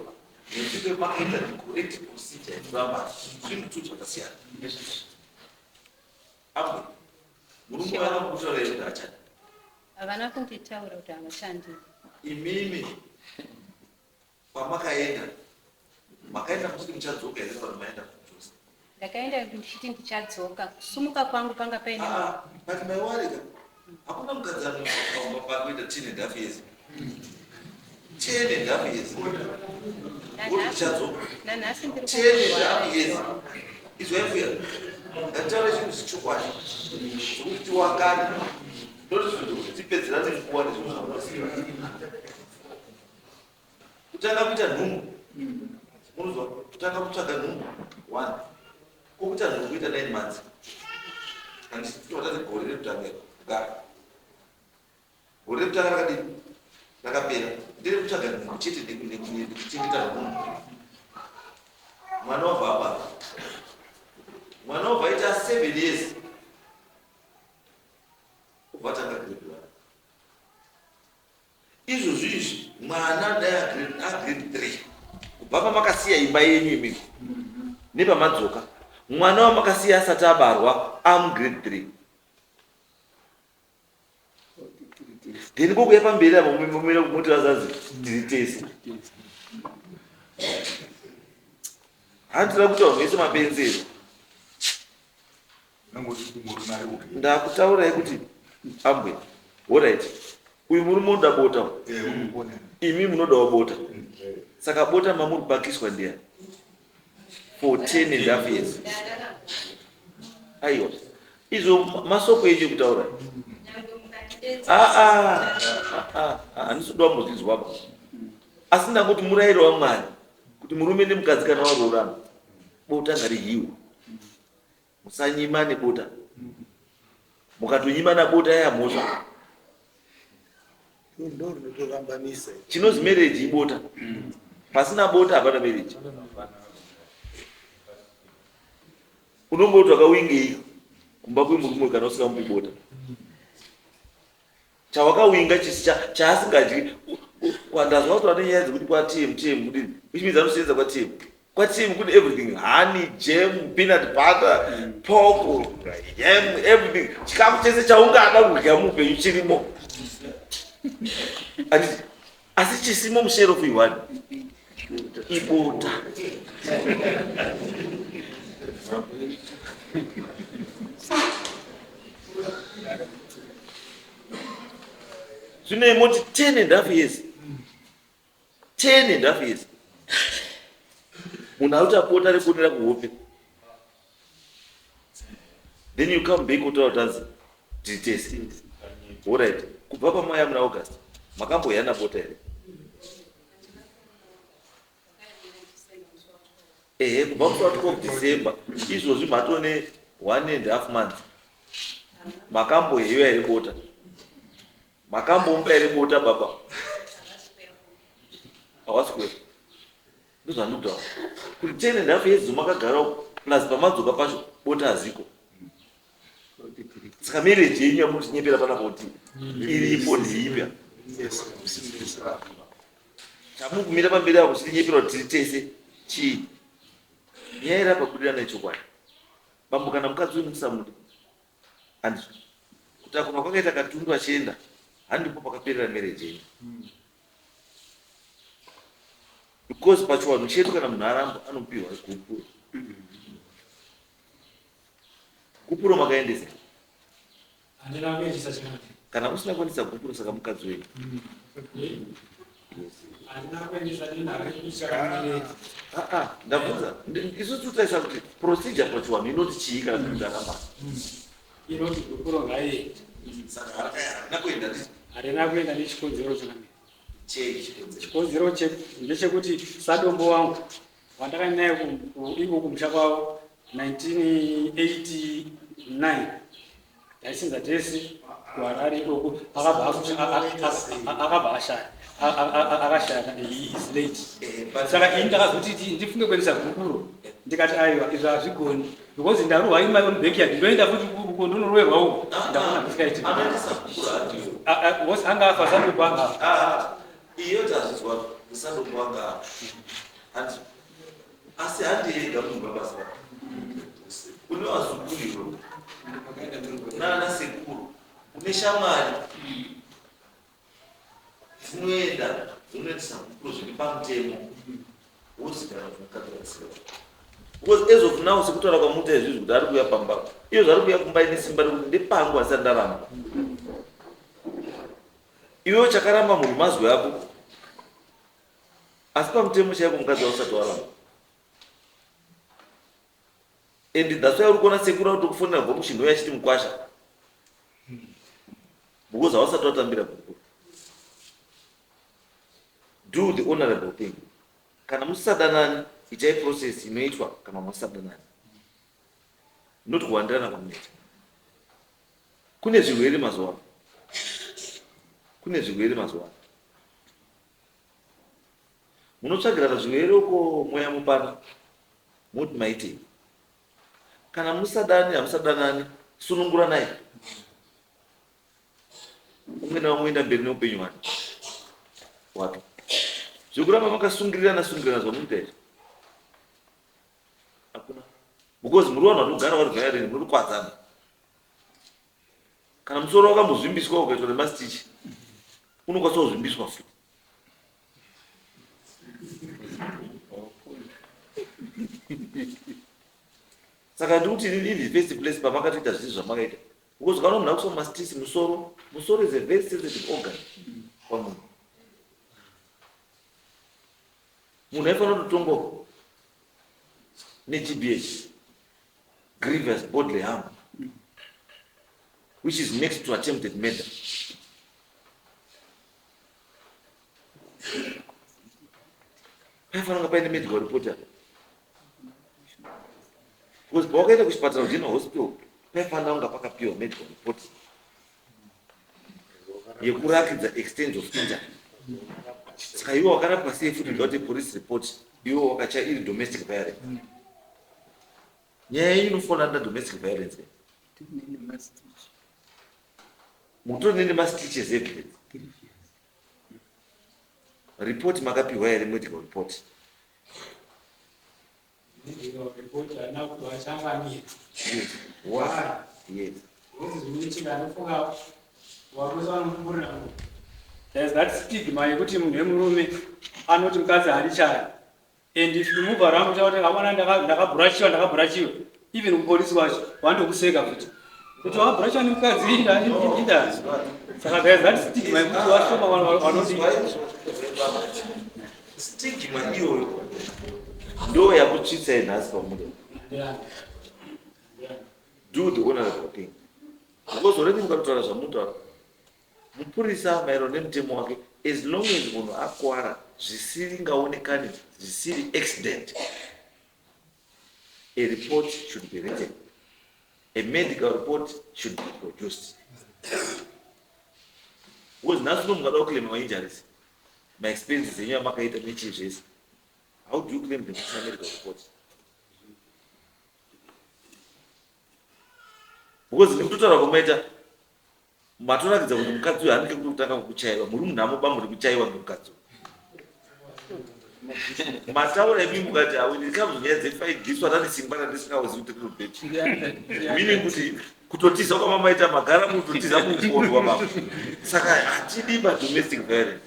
Speaker 4: nekuti makaita correct procedure yekufamba zvinhu tu zvakasiyana amwe murume vanakutoreva kuti achani
Speaker 5: havana kunditaura kuti havashandii
Speaker 4: imimi kwamakaenda makaenda musiti muchadzoka here vanhu maenda kujosa
Speaker 5: ndakaenda ndichiti ndichadzoka kusumuka kwangu panga paine
Speaker 4: but maiwarika hakuna mukadzi anopakuita 10.5 years 10.5 years ndichadzoka
Speaker 5: nanhasi
Speaker 4: 10.5 years izwaifuya ndataura chinhu chichokwadi zvokuti tiwakana ndotizvoti kuti tipedzerane nguva nezvinhu zvamunosiva kutanga kuita nhumbu munozwa kutanga kutsvaga nhumbu 1 kokuita nhumbu kuita 9 months anditotatse gore rekutanga kugara gore rekutanga rakadini ndakapera ndiri kutsvaga chete nekuchengeta munhu. Mwana wabva apa, mwana wabva aita 7 years ubva atanga grade 1. Izvozvi mwana dai agrade 3 kubva pamakasiya imba yenyu imimi nepamadzoka, mwana wamakasiya asati abarwa grade 3. Then kokuya pamberi apo mumira kumuti vazazi ndiri tese. Handira kutaura mese mapenzero. Ndakutaurai kuti ambwe, alright, uyu murume unoda bota, imi munodawo bota. Saka bota mamuri bakiswa ndiani for 10.5 years. Aiwa, izvo masoko enyu kutaura. Handisodwa mbozvizwapa. Asi ndangoti murayiro waMwari kuti murume nemukadzi kana varoorana, bota ngarihiwe. Musanyima nebota. Mukatonyima nabota yamhosva. Chinozi marriage ibota. Pasina bota hapana marriage. Unongoti wakawingei kumba kwemurume kana usingamupi bota. Chawakawinga chisi chaasingadyi. Ndazwa kuti vanonyaya dzekuti kwaTM kuti which means anosenza kwaTM kuti everything, honey, jam, peanut butter, pork, ham, everything. Chikafu chese chaungada kudya muupenyu chirimo. Asi chisimo mushero for one. Ibota. Zvine moti 10.5 years. 10.5 years. Munhu arutapota rekunira kuhope. Then you come back utaura kuti titese. Alright. Kubva pamwaya muna August. Makamboyana bota here. Kubva kuva December. Izvozvi matone 1.5 months. Makamboyewa here bota. Makambomba here bota baba. Awaswera. Ndozvanotaura. Kuti 10.5 years makagara plus pamadzoka pacho bota haziko. Saka marriage yenyu yamuchinyepera panapa kuti iripo ndiipya. Chamukumira pamberi apo chinyepera kuti tiri tese chii. Nyaya irapabudirana nechokwadi. Bambo kana mukadzi wemusamuda. Handizvo. Kutakuma kwakaita katundu achienda. Handipo pakaperera marriage yenyu. Because pachiwanhu chedu kana munhu aramba anopiwa gupuro. Gupuro makaendesa. Kana usina kuendesa gupuro saka mukadzi wenyu. Ndabvunza. Isusu taisa kuti procedure pachiwanhu inoti chii kana kuti aramba.
Speaker 1: Inoti gupuro ngaiye.
Speaker 4: Saka harina kuenda ndicho.
Speaker 1: Harina kuenda nechikonzero chakadai.
Speaker 4: Chikonzero
Speaker 1: ndechekuti sadombo wangu wandakanya naye iko kumusha kwavo 1989 taisinza tese kuHarare ikoko akabva akashaya is late. Saka ini ndakazoti ndifunge kuendesa gupuro ndikati aiwa izvo hazvigoni because ndaruhwa imai on backyard ndoenda futi ndonoroverwa uko ndakona bisikaiti anga afa sadokwanga
Speaker 4: iyo tazvizwa musandokwanga asi handiega munhu mabasa kune vazukuru nana sekuru kune shamwari dzinoenda dzinoendesa gupuro zviri pamutemo wozigara kunakadzaasika because as of now sekutaura kwamuta izvizvi kuti ari kuuya pamba iyo zvari kuuya kumba ine simba rekuti ndepangu asati ndaramba iwewo chakaramba munhu mazwi ako asi pamutemo chaipo mukadzi wausati waramba. And that's why uri kuona sekuru kuti kufonera gomushi ndoya achiti mukwasha because hausati watambira gupuro. Do the honorable thing. Kana musadanani itai process inoitwa kana musadanani, not kuwandirana pamweto. Kune zvirwere mazuva. munotsvagirana zvirwere uko mweya mupana muti maitei. Kana musadani hamusadanani, sununguranai umwe naumwe uenda mberi neupenyu hwake. Zvekuramba makasungirirana zvamunoita izvi hakuna, because muri vanhu vanogara vari vhayarini, muri kwadzana. Kana musoro wakambozvimbiswa ukaitwa nemasichi, unokwanisa kuzvimbiswa futi. Saka ndikuti in the first place pamakatoita zvisi zvamakaita, because kana munhu akuswa masitisi musoro is a very sensitive organ pamunhu. Munhu aifanira kutongwa neGBH, grievous bodily harm, which is next to attempted murder. Paifanira paine medical reporter, because pawakaenda kuchipatara general hospital paifanira kunga pakapiwa medical report yekurakidza extent of injury. Saka iwo wakarapwa sei futi without a police report, iwo wakacha iri domestic violence. Nyaya iyi inofanira under domestic violence. Mutori nemastitches evidence. Report makapiwa here medical report. Yes.
Speaker 1: There's that stigma yekuti munhu wemurume anoti mukadzi handichaya, and if you move around kuti havana ndakabhurashiwa, even mupolisi wacho wandokuseka futi kuti wakabhurashiwa nemukadzi indani. Saka there's that stigma yekuti washoma vanoti
Speaker 4: stigma iyoyo ndo yakutsvitsai nhasi pamunhu. Do the honorable thing. Because already mukatotaura zvamunotaura, mupurisa maererano nemutemo wake, as long as munhu akwara zvisiringaonekani, zvisiri accident, a report should be written, a medical report should be produced. Because nhasi uno mungada kuclaima mainjuries, maexpenses enyaya makaita nechii zvese, how do you claim the medical report? Because nekutotaura kwamaita matorakidza kuti mukadzi uyu hanike kuti kutanga kukuchaiwa, muri munhu amoba muri kuchaiwa nemukadzi uyu. Mataura emi mukati awini ndikabvonyaya dzefight this one simba randisingauzivi kuti rinobheti. Meaning kuti kutotiza kwamamaita magara mutotiza mukondwa baba. Saka hatidi domestic violence.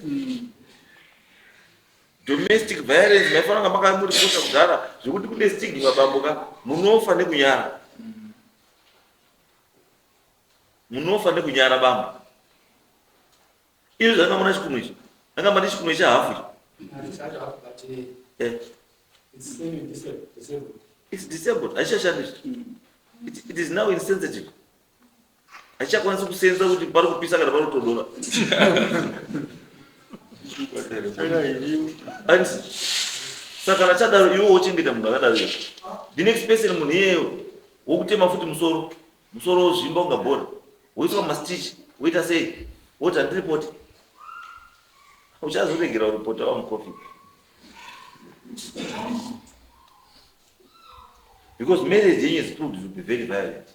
Speaker 4: Domestic violence maifanira kunga makamuripota kudhara zvekuti kune stigma bamboka munofa nekunyara. Munofa nekunyara bamba. Izvi zvanga muna chikunwe ichi. Anga mane chikunwe chahafu ichi. It's disabled. It is now insensitive. Haichakwanisi kusenza kuti pari kupisa kana pari kutodora. And saka rachadaro iwo wochengeta munhu akadaro. The next person munhu iyeyo wokutema futi musoro wozvimba unga bhora. Woiswa mastitch, woita sei? Woti handiripoti. Uchazoregera kuripota wamukofi. Because marriage yenyu is proved to be very violent.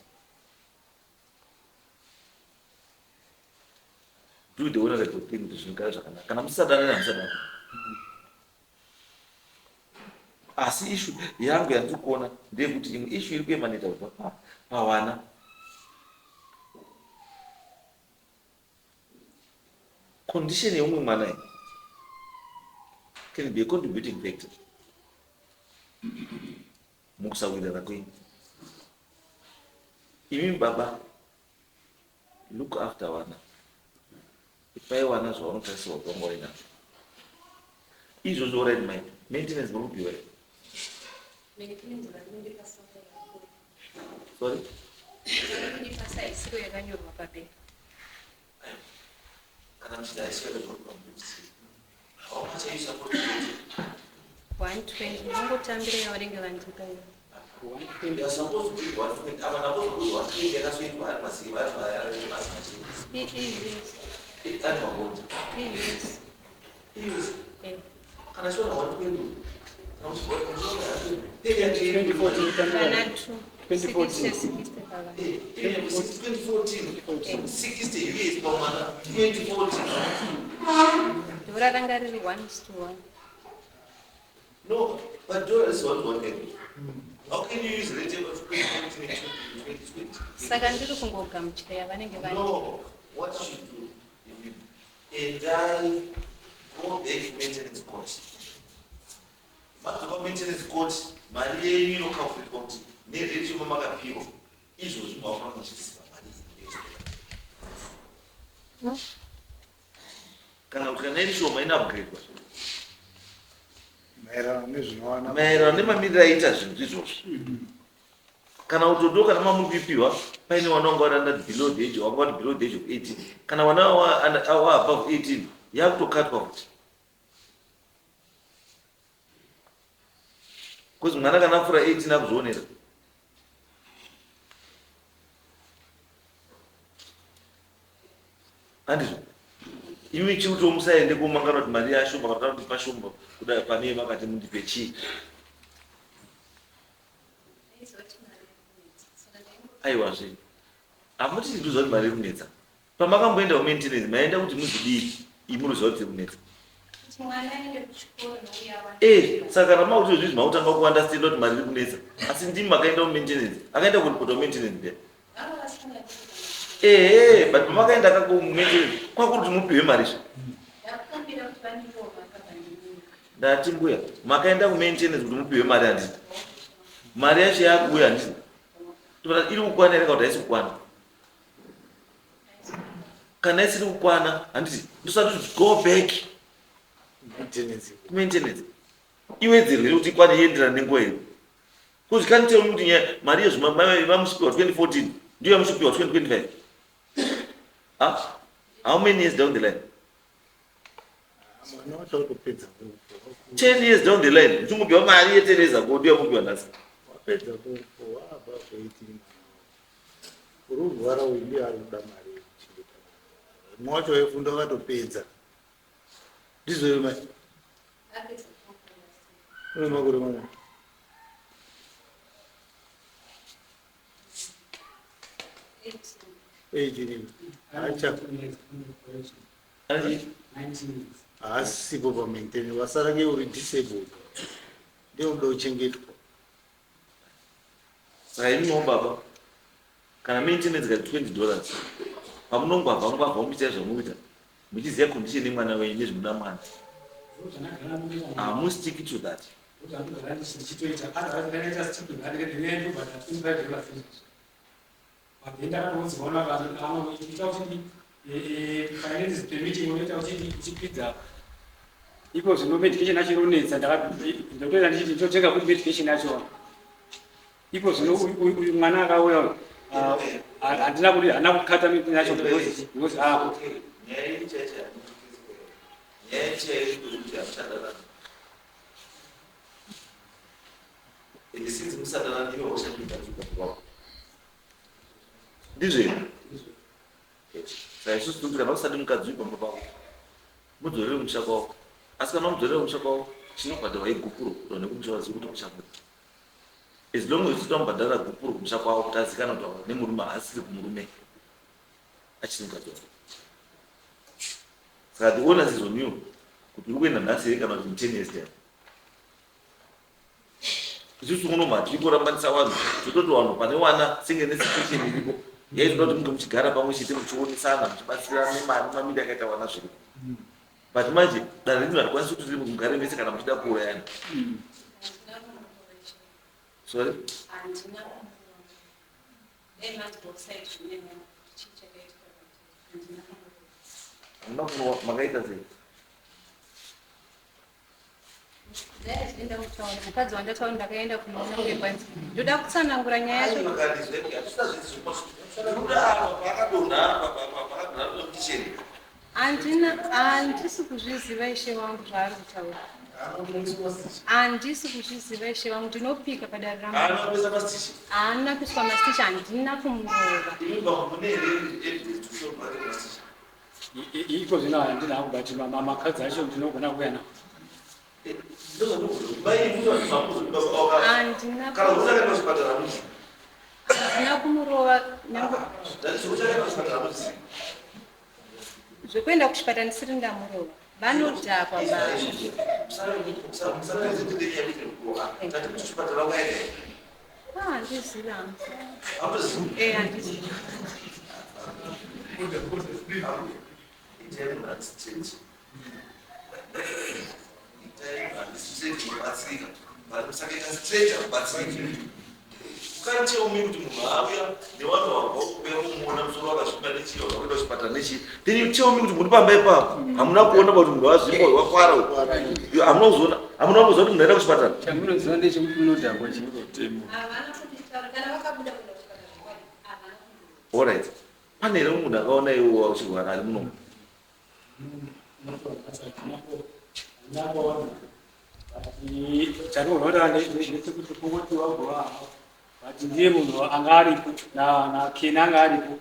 Speaker 4: Do the honorable thing to zvinogara zvakanaka. Kana musadana musadana. Asi issue yangu yandiri kuona ndeyekuti imwe issue iri kuemaneta kubva pavana. Condition yeumwe mwana can be a contributing factor mukusawirirana kwenyu. Imi baba, look after vana. Ipai vana zvavanotarisirwa kutonga vainazvo. Izvozvo right mind, maintenance murupiwa here. Sorry? Kana mchida iswele kurupa mbuzi. How much are you supposed to do?
Speaker 5: 120. Mungotambire yavanenge vandika iyo.
Speaker 4: You are supposed to do 120. I'm not supposed to do 120. That's what you are must
Speaker 5: It is.
Speaker 4: It's animal.
Speaker 5: It is.
Speaker 4: It is.
Speaker 5: Yeah.
Speaker 4: kana shona watu kwedu
Speaker 5: Kana 2
Speaker 1: 2014.
Speaker 4: 2014 60 years pamwana 2014
Speaker 5: Dora ranga riri 1:1.
Speaker 4: no but Dora is 1:1. How can you use relative of 2014 and 2020?
Speaker 5: Saka ndiri kungogamuchira vanenge vane.
Speaker 4: No, what you should do if you go back to maintenance court. But maintenance court, mari yenyu inokalkulirwa kuti nerate yomamakapiwa izvozvi mafanira kuchisiva mari kana kuti kana iri shoma ina upgradewa maererano nemamiriro aita zvinhu izvozvi. Kana utodo kana mamupipiwa paine wana wanga wari below the age, wanga wari below the age of 18, kana wana wa above 18 yakutokatwa kuti kuzi mwana kana afura 18 akuzvionera. Handizvo imi chiuto musaende kumangana kuti mari yashoma kana kuti pashoma kudai pane vakati mundipe chii. Aiwa zve hamuti ndizva kuti mari kunetsa pamakamboenda kumaintenance maenda kuti muzvidii imunoziva kuti kunetsa. Saka ramakuti izvizvi mautanga kuunderstand kuti mari kunetsa asi ndimi makaenda kumaintenance akaenda kuripota kumaintenance pia but pamakaenda kako kumaintenance kwakuri kuti mupiwe mari zve ndati mbuya makaenda kumaintenance kuti mupiwe mari handiti mari yacho yakuuya handiti iri kukwana ere kana haisi kukwana. Kana isiri kukwana handiti ndosati kuti go back maintenance iwedzerwe kuti ikwane ienderana nenguva iri. Kuzi kaniteu kuti mari yevamusipi wa 2014 ndiyo yamusipi wa 2025. How many years down the line? 10 years down the line uchingopiwa mari yetereza ko ndiyo yamupiwa nhasi.
Speaker 6: ururwara uyu ari kuda mari mwacho wefundo wakatopedza ndizvo iri mai une makore mana 18 acha asipo pamaintenance wasara ke uri disabled ndio uda uchengetwa.
Speaker 4: Saka imi baba kana maintenance kati $20 pamunongwabva muchiita zvamuita muchiziva condition yemwana wenyu nezvinoda mwana hamustick to that.
Speaker 1: Ipo zvino medication yacho inonetsa ndatoenda ndichiti ndotenga kuti medication yacho ipo zvino uyu mwana akauya handina kuti hana kukata medication yacho because apo
Speaker 4: ndizvo saka isusu kuti kana usati mukadzi pamba pavo mudzorere mushaka wako asi kana mudzorere mushaka wako chinobhadharwa igupuro kuti nekumusha wazivi kuti mushaka as long as usitamubhadhara gupuro kumushaka wako kuti azikana kuti nemurume haasiri kumurume achiri mukadzi wako. Saka the onus is on you kuti uri kuenda nhasi here kana kuti 10 years time. Isusu uno tirikurambanisa vanhu tototi vanhu pane wana senge nesituation iripo yaitoda kuti munge muchigara pamwe chete muchionesana muchibatsirana nemari mamiri akaita wana zviripo but manje danho rino harikwanisi kuti riri mugare mese kana muchida kuurayana. Sorry? Makaita sei?
Speaker 5: Mukadzi wandataura ndakaenda kunoona ngekwanzi ndoda kutsanangura nyaya yacho. Handisi kuzviziva ishe wangu zvaari kutaura. Handisi kuzviziva ishe wangu ndinopika padare rangu. Haana kuiswa masticha handina kumurova.
Speaker 1: ipo zvino handina kubati makadzi acho ndinogona kuuya nawo
Speaker 5: handina kumurova zvekuenda kuchipatara ndisiri ndamurova vanodhakwa handiziva handiziva
Speaker 4: Can't tell me to Mavia, the one then you tell me to put my paper. I'm not going about to us. I'm not going to the next pattern. All right. I need a woman on a was what I don't know.
Speaker 1: But ndiye munhu anga aripo na Kena anga aripo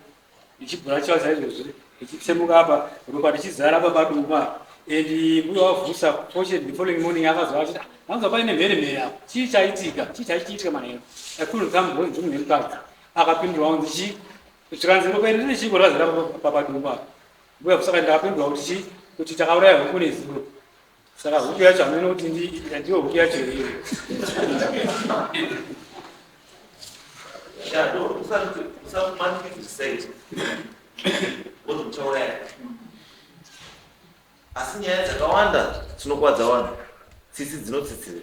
Speaker 1: ichibvura chawo saizvozvo ichitsemuka apa ropa richizara apa paduma and mbuya wavhusa fortunately the following morning akazova achiti vanzwa paine mheremhere apo chii chaichiitika manheru akuru kambo nzvimbo nemukadzi akapindura kuti zvikanzi ropa iri rine chingo razara paduma mbuya vhusa kandi akapindura kuti takauraya huku nezuro saka huku yacho hamene kuti ndiyo huku yacho iyoyo.
Speaker 4: Yeah, no, some money to say what to asi nyaya dzakawanda dzinokuwa dzawanda tsitsi dzinotsitsire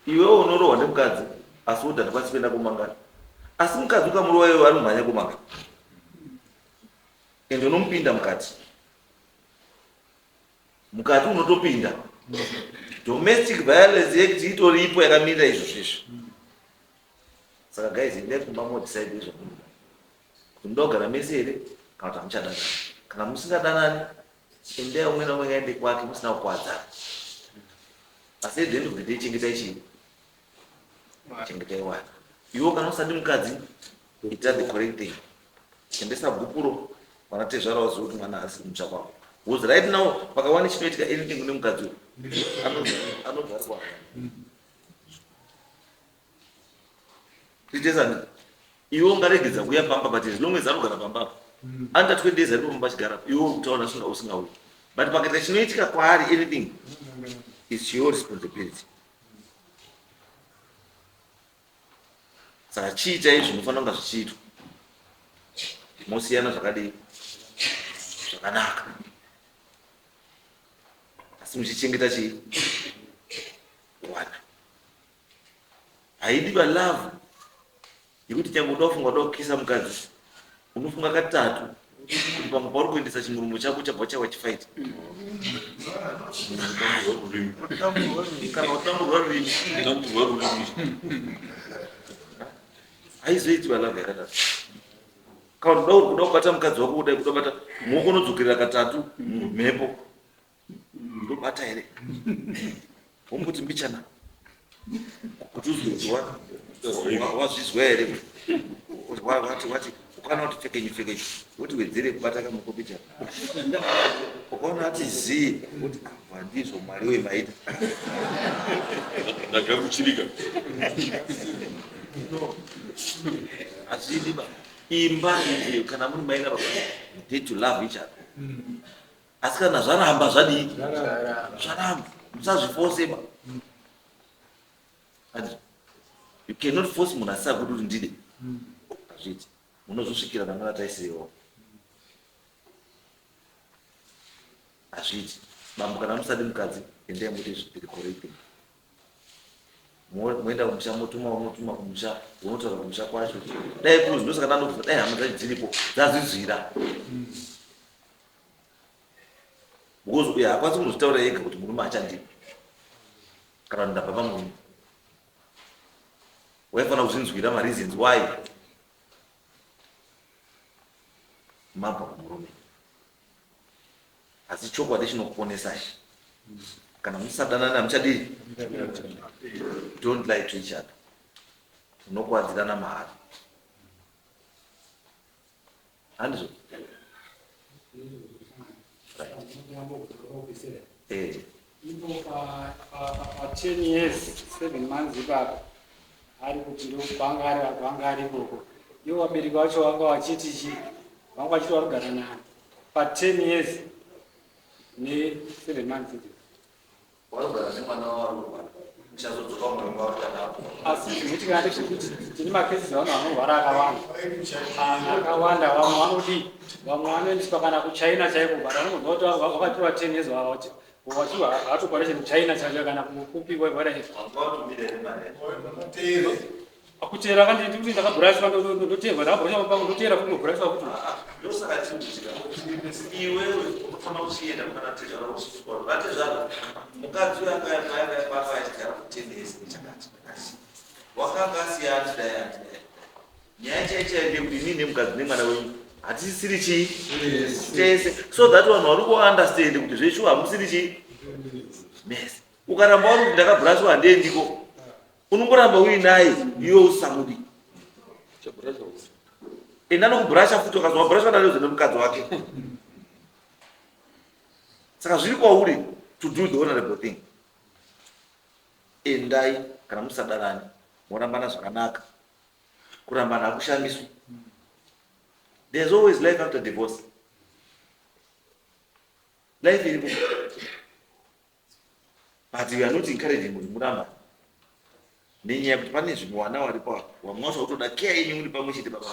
Speaker 4: iwewe unorohwa nemukadzi asi udhata pasi penda kumangana asi mukadzi ukamurova iwewe anomhanya kumanga ende unomupinda mukati unotopinda domestic violence act itoripo yakamira izvo zvizvo. Saka guys, endai kumba modecide izvo kuti mudogara mese here kana kuti hamuchadanani. Kana musingadanani endai umwe naumwe ngaende kwake musina kukwadzana. Asi at the end of the day chengetai chii? Chengetai wana. Iwo kana usadi mukadzi ita the correct thing. Endesa bhukuro vanatezvara waziva kuti mwana asi mutsva kwako. Because right now pakawana chinoitika anything kune mukadzi anobva ari kwako. Titezani iwo ngaregedza kuya pamba but as long as anogara pamba under 20 days ari pamba chigara iwo utaona usingauyi but pakaita chinoitika kwaari anything it's your responsibility. Saka chiita izvi zvinofanira kunga zvichiitwa mosiyana zvakadii zvakanaka asi muchichengeta chii wana haidiva love yekuti changu unofunga kukisa mukadzi unofunga katatu kuti pamwe pauri kuendesa chimurumbu chako chabva chawachifaita kana utamburwa rurimi haizoitiwa love yakatatu. Kana kuda kubata mukadzi wako kudai kuda kubata muoko unodzokerera katatu mumhepo ndobata here wombuti mbichana kuti uzwe kuti wazvizwa here wati ukaona kuti pfekenyi woti wedzere kubata kamoko mbichana ukaona ati zii kuti handizvo mwari wemaita ndakakuchirika hazvidiba imba izvi kana muri mai nababa need to love each other. Asi kana zvaramba zvadii zvaramba musazvifoseba. You cannot force munhu asisa kuti ndide azviti munozosvikira namwana taisirewo azviti bambo kana musadi mukadzi endai muti zviri correct moenda kumusha motuma kumusha unotaura kumusha kwacho dai kuzi ndosaka ndanokufa dai hama dziripo dzazvizvira because uyo hakwasi kuzvitaura yega kuti murume achandipa kana ndabva pamurume waifanira kuzvinzwira mareasons why mabva kumurume asi chokwadi chinokuponesai kana musadanana hamuchadii don't lie to each other unokuwadzirana mahara handizvo
Speaker 1: ipo pa 10 years 7 months ipapo ari kuti kwanga ari ikoko iwo vabereki vacho vanga vachiti chi vanga vachiti vari kugara naye pa 10 years ne 7 months
Speaker 4: Warugara nemwana wavo uchazodzoka mumba wakadaro.
Speaker 1: asi zvinoitika ndezvekuti tine makesi vanhu vanorwara akawanda vamwe vanodi vamwe vanoendeswa kana kuchina chaiko but anongonzwa kuti vakatora 10 years vachiwa havatokwanise kuchina chacho kana kupiwa whatever akuteera kandi kuti ndakabhurashwa ndoterwa ndakabhurashwa pangu ndoteera kuti ndobhurashwa kuti
Speaker 4: ndosaka chiutika iwewe unofana kuchienda kana tezvara kusukwa vati zvaro mukadzi uyo akayapapa achigara kutendesi nechakati wakanga asiyana dai nyaya chaichaide kuti inini nemukadzi nemwana wenyu hatisisiri chii tese so that vanhu vari kuunderstand kuti zveshu hamusiri chii mese ukaramba uri kuti ndakabhurashwa handiendiko unongoramba uinaye iwe usamudi enda nokubhurasha futi ukazwa bhurashwa nayo nemukadzi wake saka zviri kwauri to do the honorable thing endai kana musadarani morambana zvakanaka kurambana hakushamiswi there's always life after divorce life iripo but we are not encouraging kuti murambana nenyaya kuti pane zvinhu wana waripo wamwasva kutoda keya yenyu muri pamwe chete baba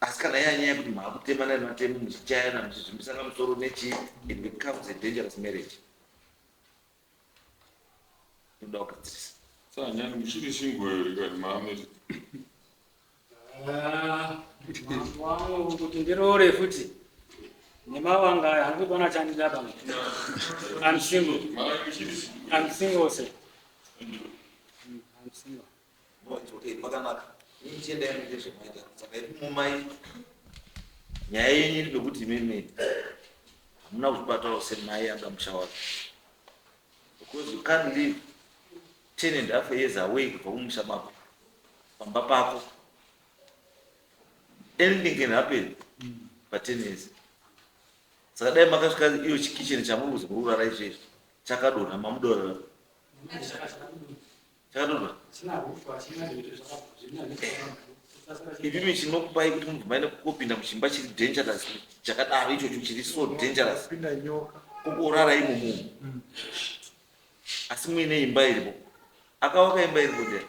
Speaker 4: asi kana yanyaya kuti maakutemana nematemu muchichayana muchizvimbisana musoro nechi it becomes a dangerous marriage inoda kugadzirisa
Speaker 7: sanyani muchiri chingwere kati maameti
Speaker 1: wangu kuti ndirore futi nemavanga aya handiri kuona chandida pamwe I'm single sir I'm single
Speaker 4: pakanaka ichienda yamuite zvemaita saka ipimumai nyaya yenyu iri pekuti imimi hamuna kuzvibatawo semai anga musha wake because you can't live 10.5 years away kubva kumusha mako pamba pako anything can happen pa 10 years saka dai makasvika iyo chikicheni chamuri kuzokurara izvezvi chakadonha mamudorara chakadonha ipimi chinokupai kuti munhu maine kupinda muchimba chiri dangerous chakadaro ichocho chiri so dangerous kukurara imomo asi muine imba iripo akawaka imba iripo ndia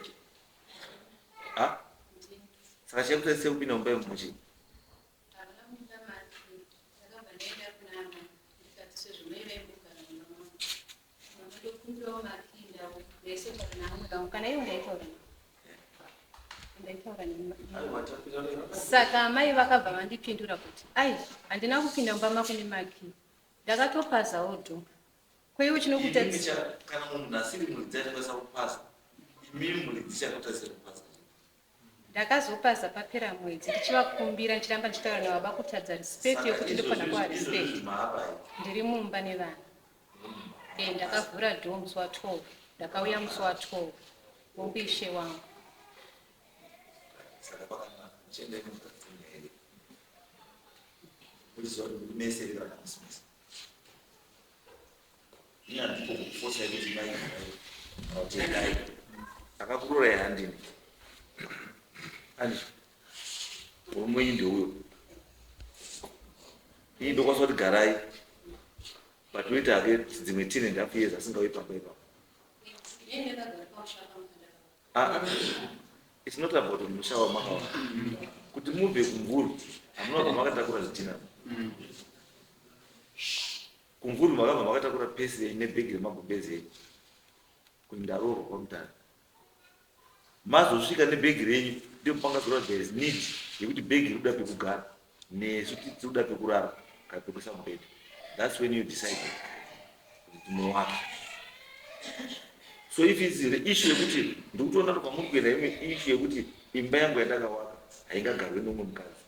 Speaker 4: saka chakutarisei kupinda mumba imomochi
Speaker 5: saka mai vakabva vandipindura kuti ai handina kupinda mumba mako nemaki ndakatopasawo dho kweiwo chinokutadzisa
Speaker 4: kana munhu asiri muridzi achakwanisa kupasa imimi muridzi chakutarisei kupasa
Speaker 5: ndakazopasa papera mwedzi ndichivakumbira ndichiramba ndichitaura nevaba kutadza respect yekuti ndofanira kuva respect ndiri mumba nevanhu ndakavhura dho musi wa12 ndakauya musi wa12 wombiishe wangu
Speaker 4: saka pakanaka chiendai nemukadzimwe here uchiziva kuti mese kana musimisa ini handiko kufosai kuti maitendai akakurorai handini ani umwenyu ndeuyo ini ndokwanisa kuti garai but wait hake dzimwe 10.5 years asingauyi pamba ipapo it's not about musha wamakawa kuti mubve kumvuru hamunobva makatakura zvitina kumvuru makabva makatakura pesi nebhegi remagumbezi enyu kuti ndarorwa kwamutana mazosvika nebhegi renyu ndopangazora there is need yekuti bhegi rikuda pekugara nesu tirikuda pekurara kana pekuisa mubhedhi that's when you decide kuti tinowaka so if it's the issue yekuti ndikutoona kuti kwamuri kuenda imwe issue yekuti imba yangu yandakawaka haingagarwe nomwe mukadzi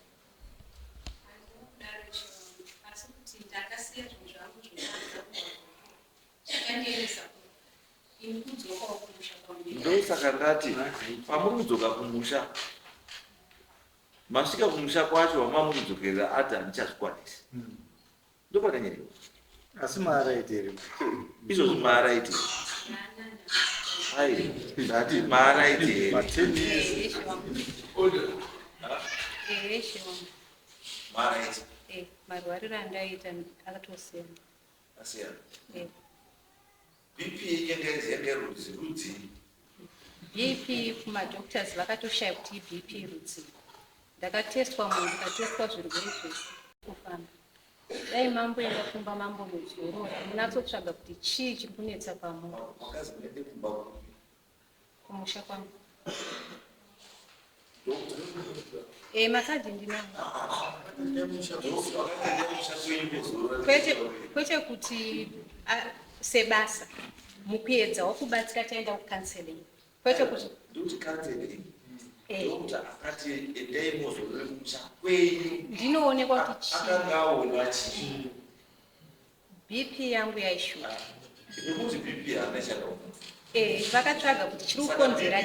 Speaker 4: ndosaka ndati pamuri kudzoka kumusha masvika kumusha kwacho wamamuri kudzokerera ati handichazvikwanisi ndopananyeriwa
Speaker 6: asi maaraiti here
Speaker 4: izvozvi maaraiti ai ndati maaraiti here maaraiti
Speaker 5: marwariro andaita akatosiyana
Speaker 4: asiyana bp yanga rudzi
Speaker 5: bp kumadoctors vakatoshaya kuti bp rudzi ndakatestwa munhu ndikatestwa zvirwere zvese kufamba dai mambo yakafumba mambo muzorora munatsotsvaga kuti chii chiri kunetsa pamunhu kumusha kwangu makadhi ndinavo kwete kuti sebasa mukuedza wakubatsira taenda kukanseling kwete kuti ndinoonekwa kuti bp yangu yaishuka vakatsvaga kuti chiri kukonzera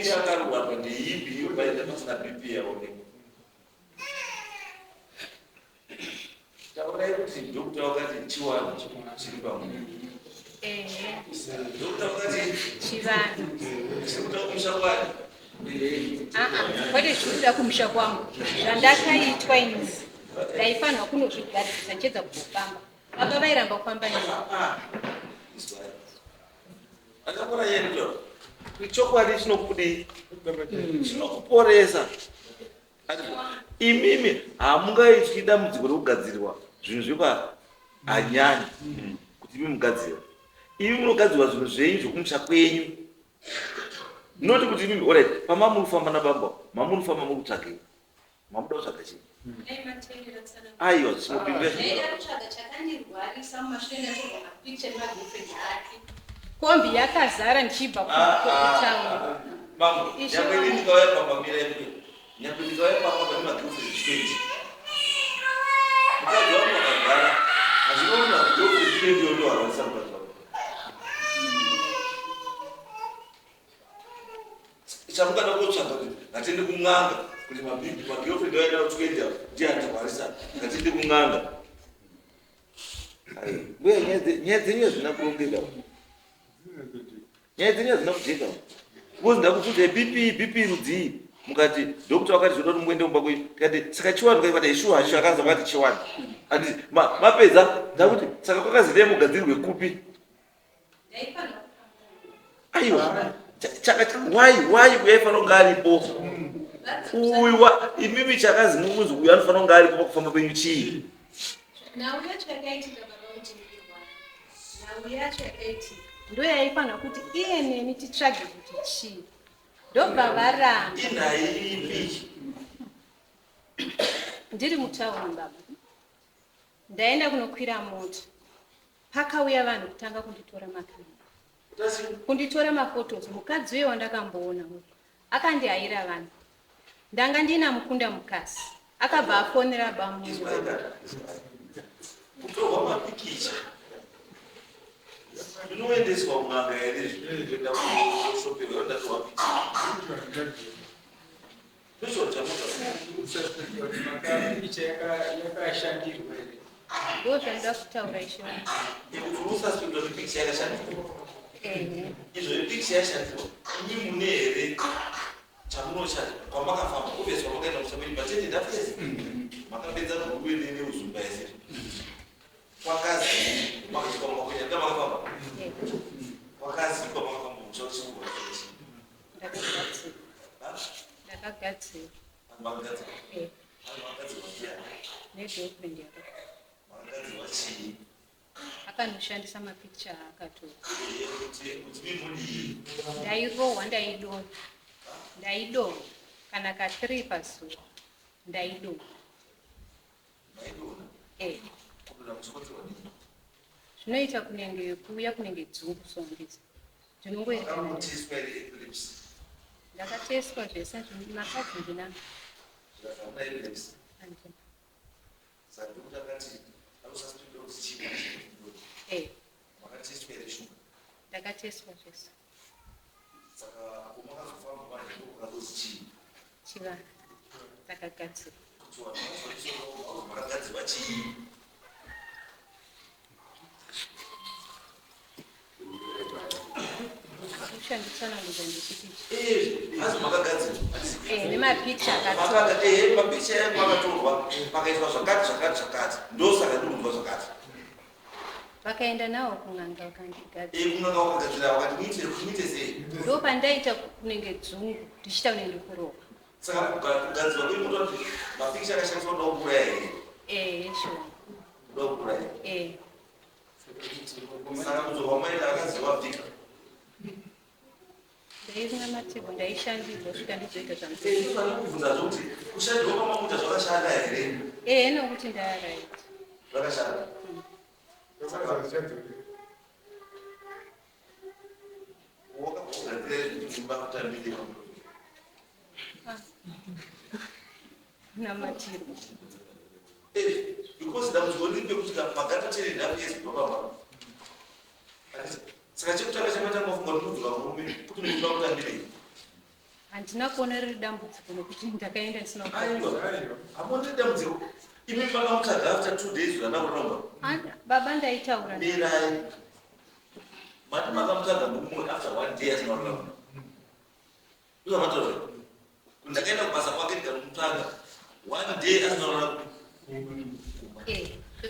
Speaker 4: taurai kuti dokta wakati chiwanhu chiri pamunhu dokta wakati
Speaker 5: chivanhu
Speaker 4: chirikuda kumusha kwani
Speaker 5: kwete chirikuda kumusha kwangu zvandakaitwa inini ndaifanirwa kunozvigadzisa chedza kufamba baba vairamba kufamba
Speaker 4: akakona yendo chokwadi chinokudii chinokuporesa imimi hamungaityi dambudziko rekugadzirwa zvinhu zvepa hanyanyi kuti imi mugadzira imi munogadzirwa zvinhu zvenyu zvokumusha kwenyu noti kuti imimi orit pamamurifamba nabamba mamurifamba mukutsvakei mamuda kutsvaga chii aiwa
Speaker 5: kombi yakazara ndichibva kutaura
Speaker 4: ndikauya pambamira nyape ndikauya pamba pane magirlfriend 20 mukadzi wangu akagara azvinoona girlfriend 20 yotoharwarisa mukadzi wangu chamukada kutsvaga kuti ngatiende kumwanga kuti magirlfriend waenda 20 ndiandiharwarisa ngatiende kumwanga uye nyaya dzenyu hazvina kurongeka nyaya dzenyu hazvina kujeka because ndakubvunzai bp rudzii mukati dokta wakati zvoda kuti muende kumba kwei tikati saka chiwani kaikati ishuwa hacho akaza kwati chiwani handiti mapedza ndakuti saka kwakazidai mugadzirwe kupi aiwa wai uyaifanira kunge aripo uywa imimi chakazi mumunzi uyu anofanira kunge aripo pakufamba kwenyu chii
Speaker 5: ndo yaifanira kuti iye neni titsvage kuti chii ndobva varamba
Speaker 4: inaipi
Speaker 5: ndiri mutauni baba ndaenda kunokwira mota pakauya vanhu kutanga kunditora makamera kunditora mafotos mukadzi uye wandakamboona akandihayira vanhu ndanga ndina mukunda mukasi akabva afonera bamungu
Speaker 4: kutorwa mapikicha zvinoendeswa kumanga here zvinoenda kushopero ndatorwa pikicha
Speaker 1: pikicha yakashandirwa here
Speaker 5: ndo zvandoda kutaura ishona
Speaker 4: ikuti usaspekta kuti pikicha yakashandirwa izvo pikicha yashandirwa inyi mune here chamunoshanda kwamakafamba obviously kwamakaenda kushapeni patende ndafeza makapedza nokuende neuzumba ese kwakazi makachikwa kunyanda makafamba kwakazi kwamakafamba muchauchikuwa
Speaker 5: ndakagadzira negirlfriend yako
Speaker 4: makagadzirwa chii
Speaker 5: akanoshandisa mapikicha aakatora
Speaker 4: kuti mimudii
Speaker 5: ndairohwa ndaidonha kana ka3 pazuva ndaidonha zvinoita kunenge kuuya kunenge dzungu songeza ndinongoerekana ndakateswa zvese makadzi ndinavo ndakateswa zvese chivanhu takagadzira ndichanditsanangudza ndechitichi
Speaker 4: asi makagadzirwa
Speaker 5: nemapicha
Speaker 4: mapicha yangu akatorwa pakaitwa zvakati ndosaka ndikudzwa zvakati
Speaker 5: vakaenda nawo kun'anga vakandigadzira
Speaker 4: kun'anga wakagadzira wakati muite sei
Speaker 5: ndo pandaita kunenge dzungu ndichita kunenge kurohwa
Speaker 4: saka kugadzirwa kwemuto kuti mapicha akashandiswa ndokura here
Speaker 5: yeshona
Speaker 4: ndokura here saka kuzorwa maita akadzirwa vhika
Speaker 5: ndairinamatebho ndaishandirwa kusvika ndizoita
Speaker 4: zvamukuibvunza zvokuti kushandirwa kwamamuta zvakashanda here
Speaker 5: nokuti ndaaraita
Speaker 4: zvakashanda
Speaker 5: namatirwa
Speaker 4: because dambudziko riripe kuti magatatere ndapiyezibababa saka chekutanga chamatanga kufunga kuti mudzoka murume kuti muda kutambirei
Speaker 5: handina kuona riri dambudziko nokuti ndakaenda ndisina
Speaker 4: hamoni dambudziko imi makamutaga after 2 days zvandakuramba
Speaker 5: baba ndaitaura
Speaker 4: mirai mati makamutaga mumwe after 1 day asina kuramba uzamataura ndakaenda kubasa kwake ndikamutaga 1 day asina kuramba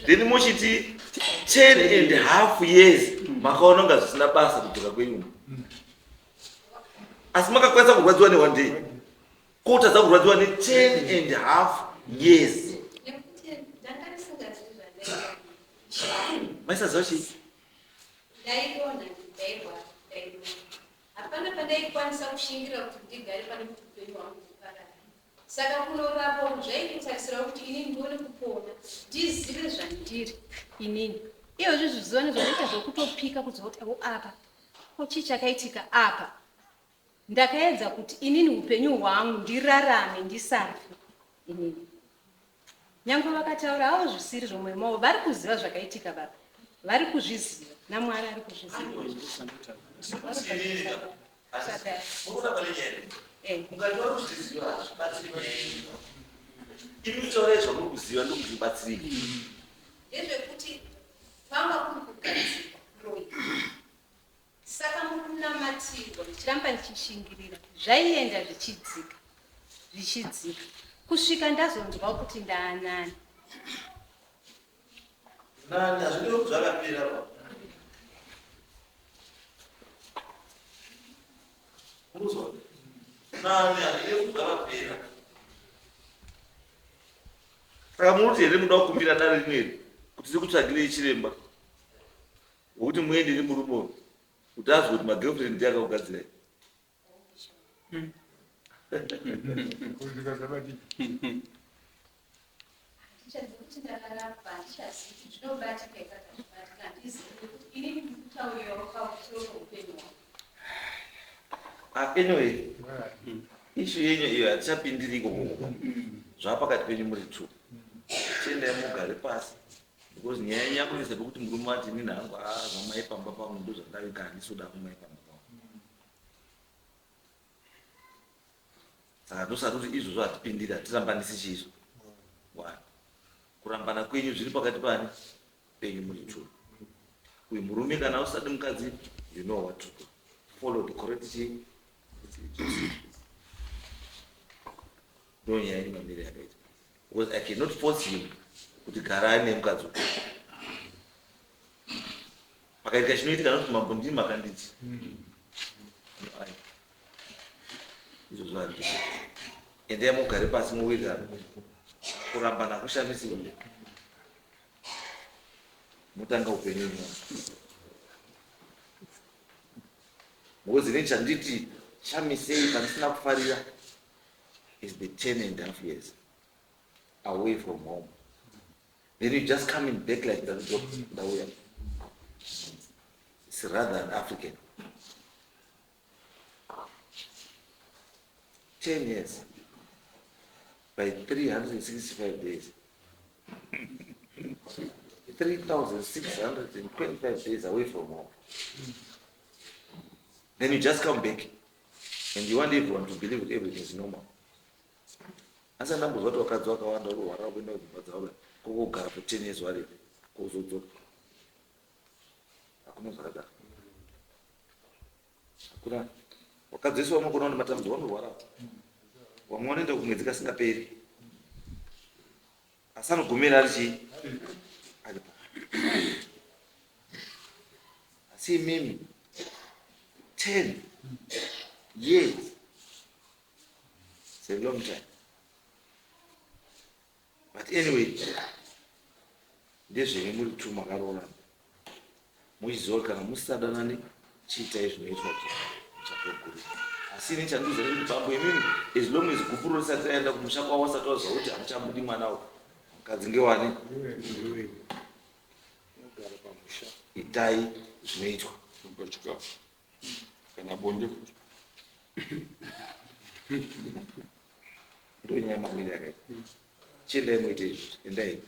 Speaker 4: then muchiti 10.5 years makaona nga zvisina basa kudzoka kwenyuma asi makakwanisa kurwadziwa ne1 day kotadza kurwadziwa ne 10.5 years maisaziva chii
Speaker 5: hapana pandaikwanisa kushingira kuti ndigare pane kuti upenyu hwangu huparara saka kunorapa zvainditarisira kuti inini ndione kupona ndizive zvandiri inini iyozvi zviziva nezvanoita zvokutopika kuzoti apa kochii chakaitika apa ndakaedza kuti inini upenyu hwangu ndirarame ndisafe inini nyange vakataura havo zvisiri zvomwoyo mavo vari kuziva zvakaitika baba vari kuzviziva namwari ari kuzviziva
Speaker 4: imitaura zvamuri kuziva ndokuti ibatsirike
Speaker 5: ndezvekuti panga kuri kugadzirwa royi saka mukunamatirwa ndichiramba ndichishingirira zvaienda zvichidzika kusvika ndazonzwa kuti ndaanani
Speaker 4: nani hazvidi kuti zvakapera uzwa nani hazvidi kuti zvakapera saka muruti here muda kukumbira dare rineri kuti tikutsvagirei chiremba wokuti muenderi murume kuti azwe kuti magirlfriend ndi akakugadzirai anyway ishu yenyu iyo hatichapindiriko zvapakati penyu muri 2 chiendai mugare pasi because nyaya nyakunisa pekuti murume ati inini hangu zvamaipamba pamwe ndo zvandavika handisoda kumaipamba pamwe saka tosati kuti izvozvo hatipindiri hatirambanisi chiizvo 1 kurambana kwenyu zviri pakati pani penyu muri 2 uyu murume kana usati mukadzi you know what to do follow the correct thing ndo nyaya yenyu mamiri yakaita because I cannot force him kuti gara ane mukadzi pakaitika chinoitika nokuti mambo ndini makanditi izvozvo handii endai mugare pasi muwirirana kurambana kushamisira mutanga upenyu because ini chanditi shamisei pandisina kufarira is the 10.5 years away from home. Then you just coming back like that. It's rather an African. 10 years by 365 days. 3,625 days away from home. Then you just come back and you want everyone to believe that everything is normal. Asa ndambozva kuti vakadzi vakawanda urwara kuenda kudzimba dzavo kokugara for 10 years vari kozodzoka hakuna zvakadaro hakuna wakadziswa makona kuti matambudziko anorwara wamwe wanoenda kumwedzi kasingaperi asi anogumira ari chii aripo asi imimi 10 years it's a long time but anyway ndezviri muri tu makaroorana muchiziva kuti kana musisadanani chiitai zvinoitwa kuti muchapeguru asi ini chandiuza nekuti pambo imimi as long as gupuro risati raenda kumusha kwavo wasati waziva kuti hamuchambudi mwanawo mukadzi ngewani itai zvinoitwa
Speaker 7: pachikafu kana bonde futi
Speaker 4: ndonyaya mamiri yakaita chiendai muite izvi endai